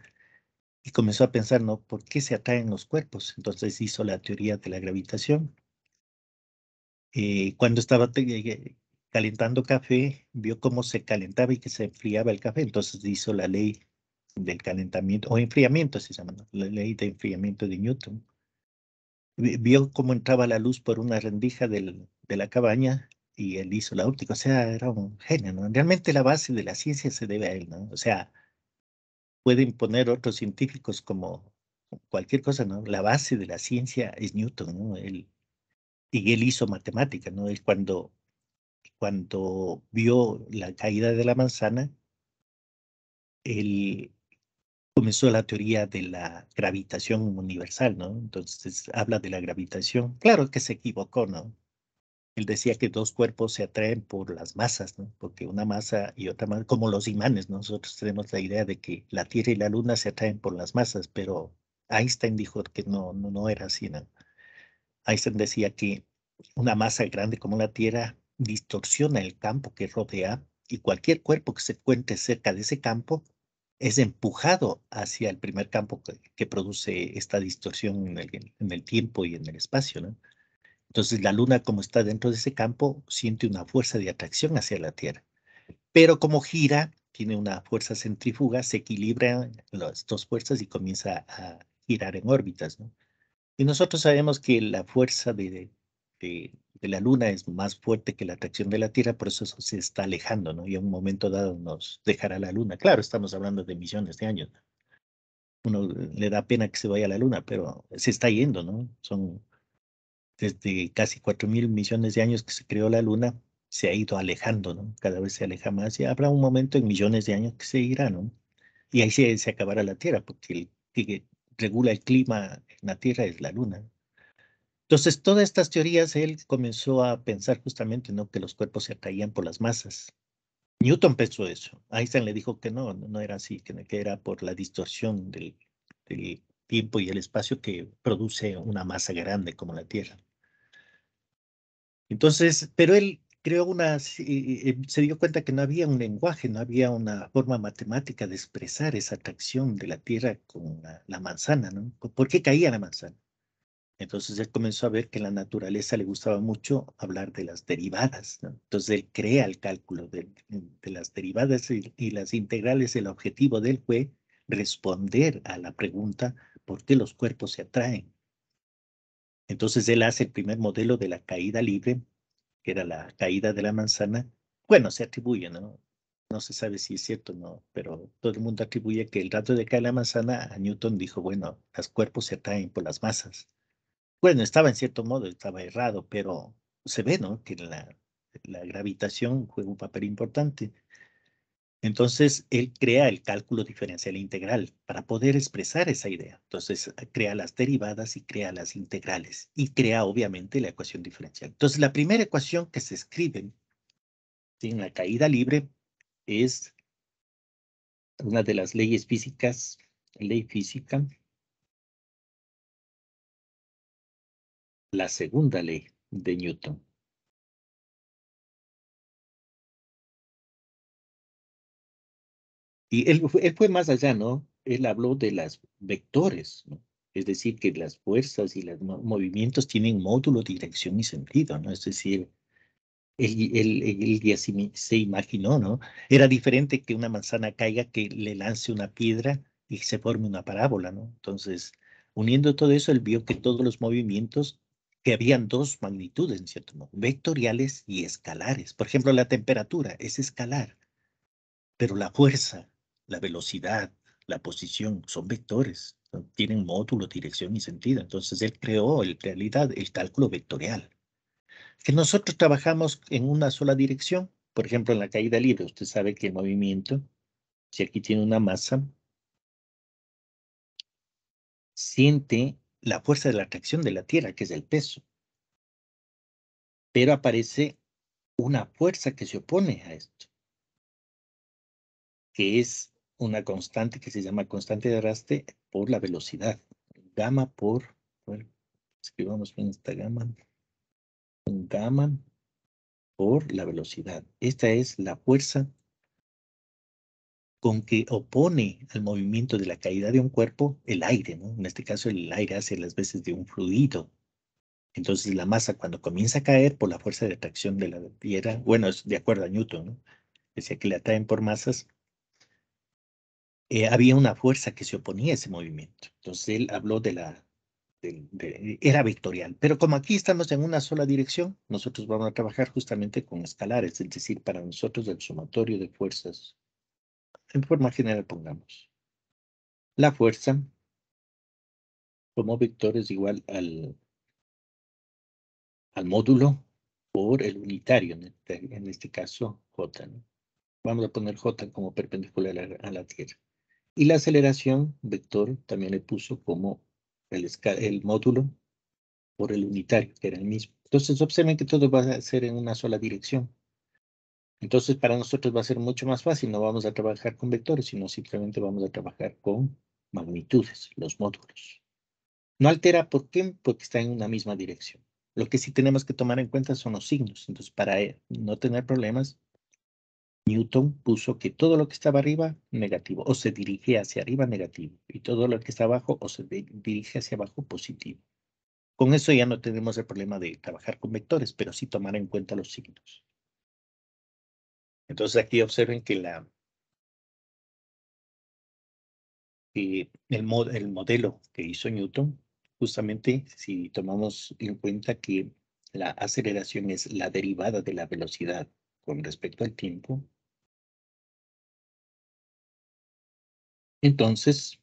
[SPEAKER 1] y comenzó a pensar, ¿no? ¿Por qué se atraen los cuerpos? Entonces hizo la teoría de la gravitación. Cuando estaba calentando café, vio cómo se calentaba y que se enfriaba el café. Entonces hizo la ley del calentamiento, o enfriamiento se llama, ¿no? La ley de enfriamiento de Newton. Vio cómo entraba la luz por una rendija de la cabaña y él hizo la óptica. O sea, era un genio, ¿no? Realmente la base de la ciencia se debe a él, ¿no? O sea, pueden poner otros científicos como cualquier cosa, ¿no? La base de la ciencia es Newton, ¿no? Y él hizo matemática, ¿no? Él cuando vio la caída de la manzana, él comenzó la teoría de la gravitación universal, ¿no? Entonces habla de la gravitación. Claro que se equivocó, ¿no? Él decía que dos cuerpos se atraen por las masas, ¿no? Porque una masa y otra masa, como los imanes, ¿no? Nosotros tenemos la idea de que la Tierra y la Luna se atraen por las masas, pero Einstein dijo que no era así, ¿no? Einstein decía que una masa grande como la Tierra distorsiona el campo que rodea y cualquier cuerpo que se encuentre cerca de ese campo es empujado hacia el primer campo que produce esta distorsión en el tiempo y en el espacio, ¿no? Entonces la Luna, como está dentro de ese campo, siente una fuerza de atracción hacia la Tierra. Pero como gira, tiene una fuerza centrífuga, se equilibran las dos fuerzas y comienza a girar en órbitas, ¿no? Y nosotros sabemos que la fuerza de la Luna es más fuerte que la atracción de la Tierra, por eso se está alejando, ¿no? Y a un momento dado nos dejará la Luna. Claro, estamos hablando de millones de años. Uno le da pena que se vaya a la Luna, pero se está yendo, ¿no? Son desde casi 4.000 millones de años que se creó la Luna, se ha ido alejando, ¿no? Cada vez se aleja más y habrá un momento en millones de años que se irá, ¿no? Y ahí se acabará la Tierra, porque el que regula el clima en la Tierra es la Luna. Entonces, todas estas teorías, él comenzó a pensar justamente, ¿no? Que los cuerpos se atraían por las masas. Newton pensó eso. Einstein le dijo que no era así, que era por la distorsión del tiempo y el espacio que produce una masa grande como la Tierra. Entonces, pero él creó se dio cuenta que no había un lenguaje, no había una forma matemática de expresar esa atracción de la Tierra con la manzana, ¿no? ¿Por qué caía la manzana? Entonces él comenzó a ver que en la naturaleza le gustaba mucho hablar de las derivadas, ¿no? Entonces él crea el cálculo de las derivadas y las integrales. El objetivo de él fue responder a la pregunta ¿por qué los cuerpos se atraen? Entonces él hace el primer modelo de la caída libre, que era la caída de la manzana. Bueno, se atribuye, ¿no? No se sabe si es cierto o no, pero todo el mundo atribuye que el rato de caer la manzana, a Newton dijo, bueno, los cuerpos se atraen por las masas. Bueno, estaba en cierto modo, estaba errado, pero se ve, ¿no? Que la gravitación juega un papel importante. Entonces, él crea el cálculo diferencial integral para poder expresar esa idea. Entonces, crea las derivadas y crea las integrales y crea, obviamente, la ecuación diferencial. Entonces, la primera ecuación que se escribe en la caída libre es una de las leyes físicas, ley física, la segunda ley de Newton. Y él fue más allá, ¿no? Él habló de las vectores, ¿no? Es decir, que las fuerzas y los movimientos tienen módulo, dirección y sentido, ¿no? Es decir, él ya se imaginó, ¿no? Era diferente que una manzana caiga que le lance una piedra y se forme una parábola, ¿no? Entonces, uniendo todo eso, él vio que todos los movimientos, que habían dos magnitudes, en cierto modo, vectoriales y escalares. Por ejemplo, la temperatura es escalar, pero la fuerza la velocidad, la posición, son vectores. Tienen módulo, dirección y sentido. Entonces él creó en realidad el cálculo vectorial. Que nosotros trabajamos en una sola dirección. Por ejemplo, en la caída libre, usted sabe que el movimiento, si aquí tiene una masa, siente la fuerza de la atracción de la Tierra, que es el peso. Pero aparece una fuerza que se opone a esto, que es una constante que se llama constante de arrastre por la velocidad. Gamma por, bueno, escribamos bien esta gamma. Un gamma por la velocidad. Esta es la fuerza con que opone al movimiento de la caída de un cuerpo el aire, ¿no? En este caso, el aire hace las veces de un fluido. Entonces, la masa cuando comienza a caer por la fuerza de atracción de la Tierra, bueno, es de acuerdo a Newton, ¿no? Decía que le atraen por masas, había una fuerza que se oponía a ese movimiento. Entonces, él habló de era vectorial. Pero como aquí estamos en una sola dirección, nosotros vamos a trabajar justamente con escalares, es decir, para nosotros el sumatorio de fuerzas, en forma general pongamos, la fuerza como vector es igual al módulo por el unitario, en este caso J, ¿no? Vamos a poner J como perpendicular a la Tierra. Y la aceleración vector también le puso como el módulo por el unitario, que era el mismo. Entonces observen que todo va a ser en una sola dirección. Entonces para nosotros va a ser mucho más fácil, no vamos a trabajar con vectores, sino simplemente vamos a trabajar con magnitudes, los módulos. No altera, ¿por qué? Porque está en una misma dirección. Lo que sí tenemos que tomar en cuenta son los signos. Entonces, para no tener problemas, Newton puso que todo lo que estaba arriba, negativo, o se dirige hacia arriba, negativo, y todo lo que está abajo, o se dirige hacia abajo, positivo. Con eso ya no tenemos el problema de trabajar con vectores, pero sí tomar en cuenta los signos. Entonces, aquí observen que el modelo que hizo Newton, justamente si tomamos en cuenta que la aceleración es la derivada de la velocidad con respecto al tiempo, entonces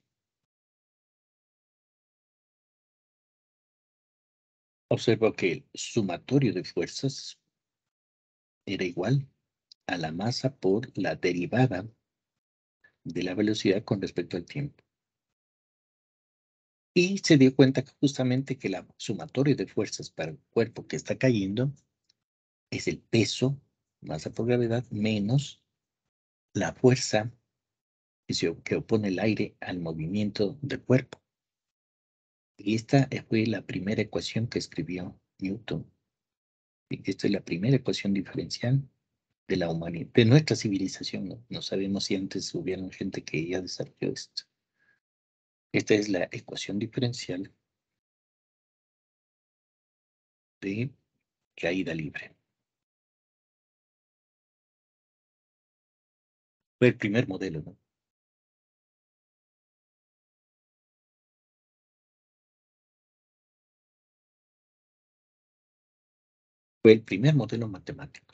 [SPEAKER 1] observo que el sumatorio de fuerzas era igual a la masa por la derivada de la velocidad con respecto al tiempo. Y se dio cuenta que justamente que la sumatorio de fuerzas para el cuerpo que está cayendo es el peso, masa por gravedad, menos la fuerza que opone el aire al movimiento del cuerpo. Y esta fue la primera ecuación que escribió Newton. Y esta es la primera ecuación diferencial de la humanidad, de nuestra civilización. No sabemos si antes hubieron gente que ya desarrolló esto. Esta es la ecuación diferencial de caída libre. Fue el primer modelo, ¿no? Fue el primer modelo matemático.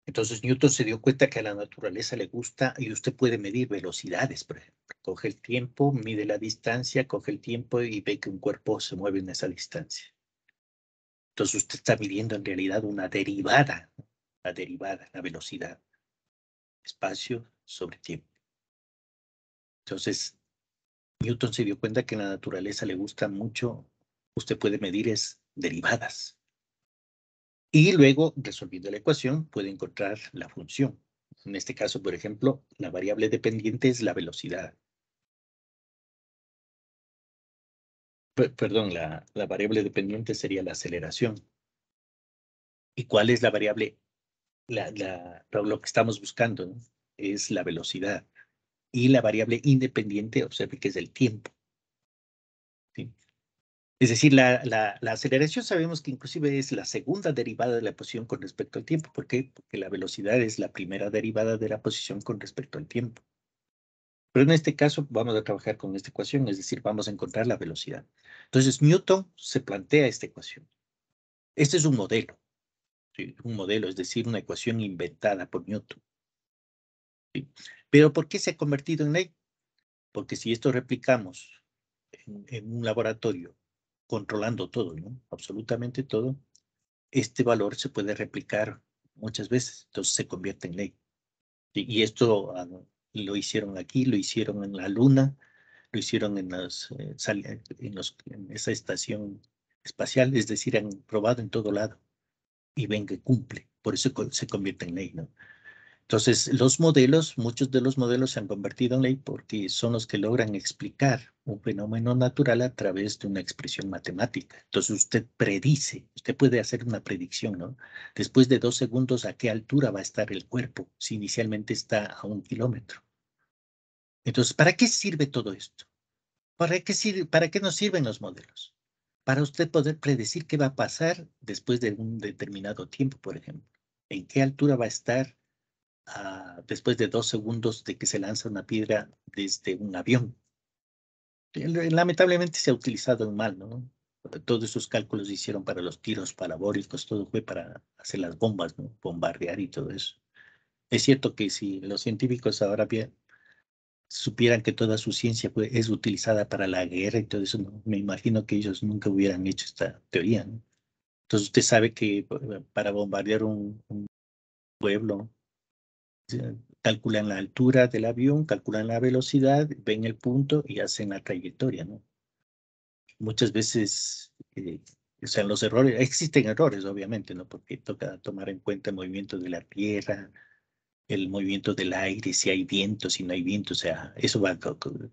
[SPEAKER 1] Entonces Newton se dio cuenta que a la naturaleza le gusta y usted puede medir velocidades, por ejemplo. Coge el tiempo, mide la distancia, coge el tiempo y ve que un cuerpo se mueve en esa distancia. Entonces usted está midiendo en realidad una derivada, la velocidad, espacio sobre tiempo. Entonces Newton se dio cuenta que a la naturaleza le gusta mucho, usted puede medir derivadas. Y luego, resolviendo la ecuación, puede encontrar la función. En este caso, por ejemplo, la variable dependiente es la velocidad. Perdón, la variable dependiente sería la aceleración. ¿Y cuál es la variable? Lo que estamos buscando, ¿no? Es la velocidad. Y la variable independiente, observe que es el tiempo. ¿Sí? Es decir, la aceleración sabemos que inclusive es la segunda derivada de la posición con respecto al tiempo. ¿Por qué? Porque la velocidad es la primera derivada de la posición con respecto al tiempo. Pero en este caso vamos a trabajar con esta ecuación, es decir, vamos a encontrar la velocidad. Entonces, Newton se plantea esta ecuación. Este es un modelo, ¿sí? Un modelo, es decir, una ecuación inventada por Newton. ¿Sí? Pero ¿por qué se ha convertido en ley? Porque si esto replicamos en un laboratorio, controlando todo, ¿no? Absolutamente todo, este valor se puede replicar muchas veces, entonces se convierte en ley. Y esto lo hicieron aquí, lo hicieron en la Luna, lo hicieron en esa estación espacial, es decir, han probado en todo lado y ven que cumple, por eso se convierte en ley, ¿no? Entonces, muchos de los modelos se han convertido en ley porque son los que logran explicar un fenómeno natural a través de una expresión matemática. Entonces, usted puede hacer una predicción, ¿no? Después de 2 segundos, ¿a qué altura va a estar el cuerpo si inicialmente está a 1 kilómetro? Entonces, ¿para qué sirve todo esto? ¿Para qué nos sirven los modelos? Para usted poder predecir qué va a pasar después de un determinado tiempo, por ejemplo. ¿En qué altura va a estar después de 2 segundos de que se lanza una piedra desde un avión? Lamentablemente se ha utilizado en mal, ¿no? Todos esos cálculos se hicieron para los tiros parabólicos, todo fue para hacer las bombas, ¿no? Bombardear y todo eso. Es cierto que si los científicos ahora bien supieran que toda su ciencia es utilizada para la guerra y todo eso, ¿no? Me imagino que ellos nunca hubieran hecho esta teoría, ¿no? Entonces usted sabe que para bombardear un pueblo, calculan la altura del avión, calculan la velocidad, ven el punto y hacen la trayectoria, ¿no? Muchas veces, o sea, los errores, existen errores, obviamente, ¿no? Porque toca tomar en cuenta el movimiento de la tierra, el movimiento del aire, si hay viento, si no hay viento, o sea, eso va a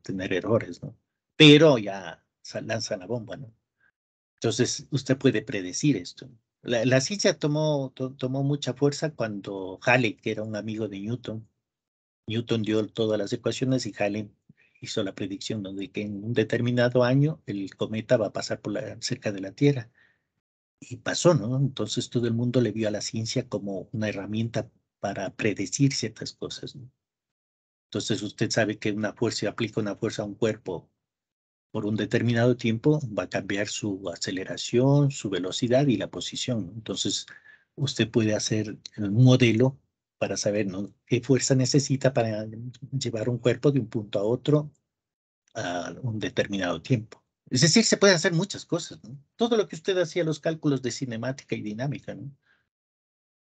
[SPEAKER 1] tener errores, ¿no? Pero ya lanzan la bomba, ¿no? Entonces, usted puede predecir esto. La ciencia tomó mucha fuerza cuando Halley, que era un amigo de Newton dio todas las ecuaciones y Halley hizo la predicción, ¿no? De que en un determinado año el cometa va a pasar cerca de la Tierra. Y pasó, ¿no? Entonces todo el mundo le vio a la ciencia como una herramienta para predecir ciertas cosas, ¿no? Entonces usted sabe que aplica una fuerza a un cuerpo por un determinado tiempo, va a cambiar su aceleración, su velocidad y la posición, ¿no? Entonces usted puede hacer un modelo para saber, ¿no? Qué fuerza necesita para llevar un cuerpo de un punto a otro a un determinado tiempo. Es decir, se pueden hacer muchas cosas, ¿no? Todo lo que usted hacía, los cálculos de cinemática y dinámica, ¿no?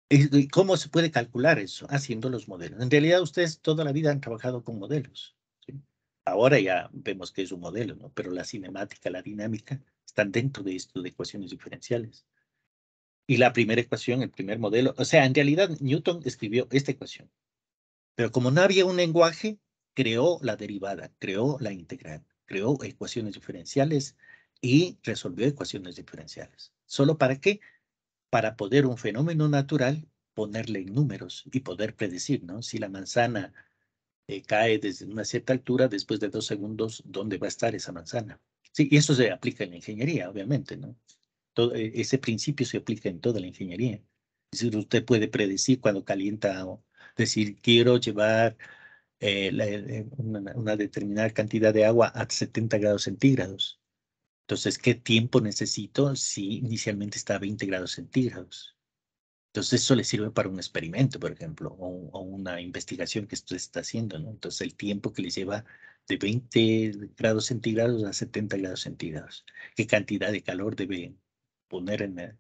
[SPEAKER 1] ¿Y cómo se puede calcular eso? Haciendo los modelos. En realidad, ustedes toda la vida han trabajado con modelos, ¿sí? Ahora ya vemos que es un modelo, ¿no? Pero la cinemática, la dinámica, están dentro de esto de ecuaciones diferenciales. Y la primera ecuación, el primer modelo, o sea, en realidad Newton escribió esta ecuación, pero como no había un lenguaje, creó la derivada, creó la integral, creó ecuaciones diferenciales y resolvió ecuaciones diferenciales. ¿Solo para qué? Para poder un fenómeno natural ponerle en números y poder predecir, ¿no? Si la manzana cae desde una cierta altura, después de 2 segundos, ¿dónde va a estar esa manzana? Sí, y eso se aplica en la ingeniería, obviamente, ¿no? Ese principio se aplica en toda la ingeniería. Es decir, usted puede predecir cuando calienta o decir, quiero llevar una determinada cantidad de agua a 70 grados centígrados. Entonces, ¿qué tiempo necesito si inicialmente está a 20 grados centígrados? Entonces, eso le sirve para un experimento, por ejemplo, o una investigación que usted está haciendo, ¿no? Entonces, el tiempo que le lleva de 20 grados centígrados a 70 grados centígrados. ¿Qué cantidad de calor debe poner en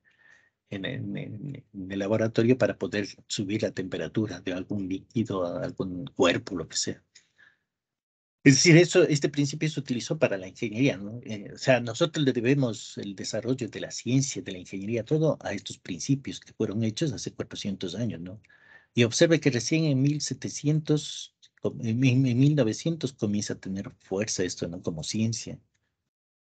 [SPEAKER 1] el laboratorio para poder subir la temperatura de algún líquido, algún cuerpo, lo que sea? Es decir, este principio se utilizó para la ingeniería, ¿no? O sea, nosotros le debemos el desarrollo de la ciencia, de la ingeniería, todo a estos principios que fueron hechos hace 400 años, ¿no? Y observe que recién en 1700, en 1900 comienza a tener fuerza esto, ¿no? Como ciencia.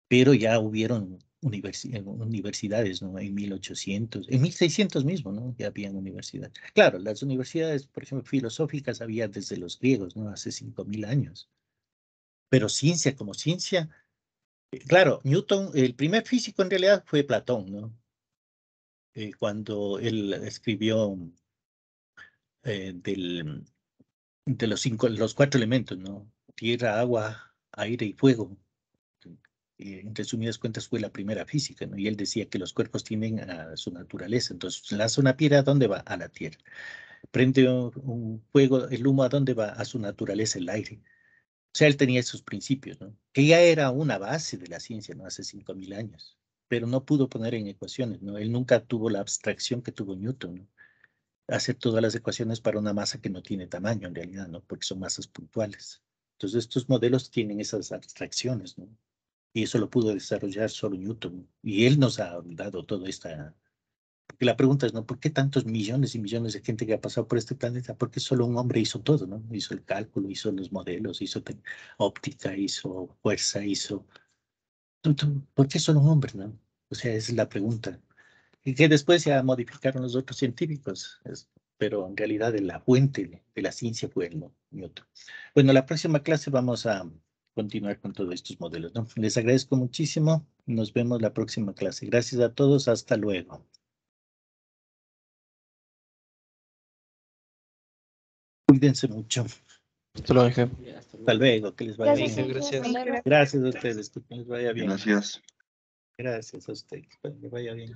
[SPEAKER 1] Pero ya hubieron universidades, ¿no? En 1800, en 1600 mismo, ¿no? Ya habían universidades. Claro, las universidades, por ejemplo, filosóficas había desde los griegos, ¿no? Hace 5000 años. Pero ciencia como ciencia, claro, Newton, el primer físico en realidad fue Platón, ¿no? Cuando él escribió de los 4 elementos, ¿no? Tierra, agua, aire y fuego. En resumidas cuentas fue la primera física, ¿no? Y él decía que los cuerpos tienen a su naturaleza. Entonces, lanza una piedra, ¿a dónde va? A la Tierra. prende un fuego, el humo, ¿a dónde va? A su naturaleza, el aire. O sea, él tenía esos principios, ¿no? Que ya era una base de la ciencia, ¿no? Hace 5.000 años, pero no pudo poner en ecuaciones, ¿no? Él nunca tuvo la abstracción que tuvo Newton, ¿no? Hacer todas las ecuaciones para una masa que no tiene tamaño en realidad, ¿no? Porque son masas puntuales. Entonces, estos modelos tienen esas abstracciones, ¿no? Y eso lo pudo desarrollar solo Newton, ¿no? Y él nos ha dado toda esta... Porque la pregunta es, ¿no? ¿Por qué tantos millones y millones de gente que ha pasado por este planeta? Porque solo un hombre hizo todo, ¿no? Hizo el cálculo, hizo los modelos, hizo óptica, hizo fuerza, hizo... ¿Por qué solo un hombre, no? O sea, esa es la pregunta. Y que después ya modificaron los otros científicos, pero en realidad la fuente de la ciencia fue el Newton. Bueno, la próxima clase vamos a continuar con todos estos modelos, ¿no? Les agradezco muchísimo. Nos vemos la próxima clase. Gracias a todos. Hasta luego. Cuídense mucho.
[SPEAKER 3] Esto lo dejé.
[SPEAKER 1] Hasta luego. Que les vaya
[SPEAKER 4] Gracias,
[SPEAKER 1] bien.
[SPEAKER 3] Gracias.
[SPEAKER 4] Hasta luego.
[SPEAKER 1] Gracias a ustedes. Que les vaya bien.
[SPEAKER 5] Gracias.
[SPEAKER 1] Gracias a ustedes. Que les vaya bien.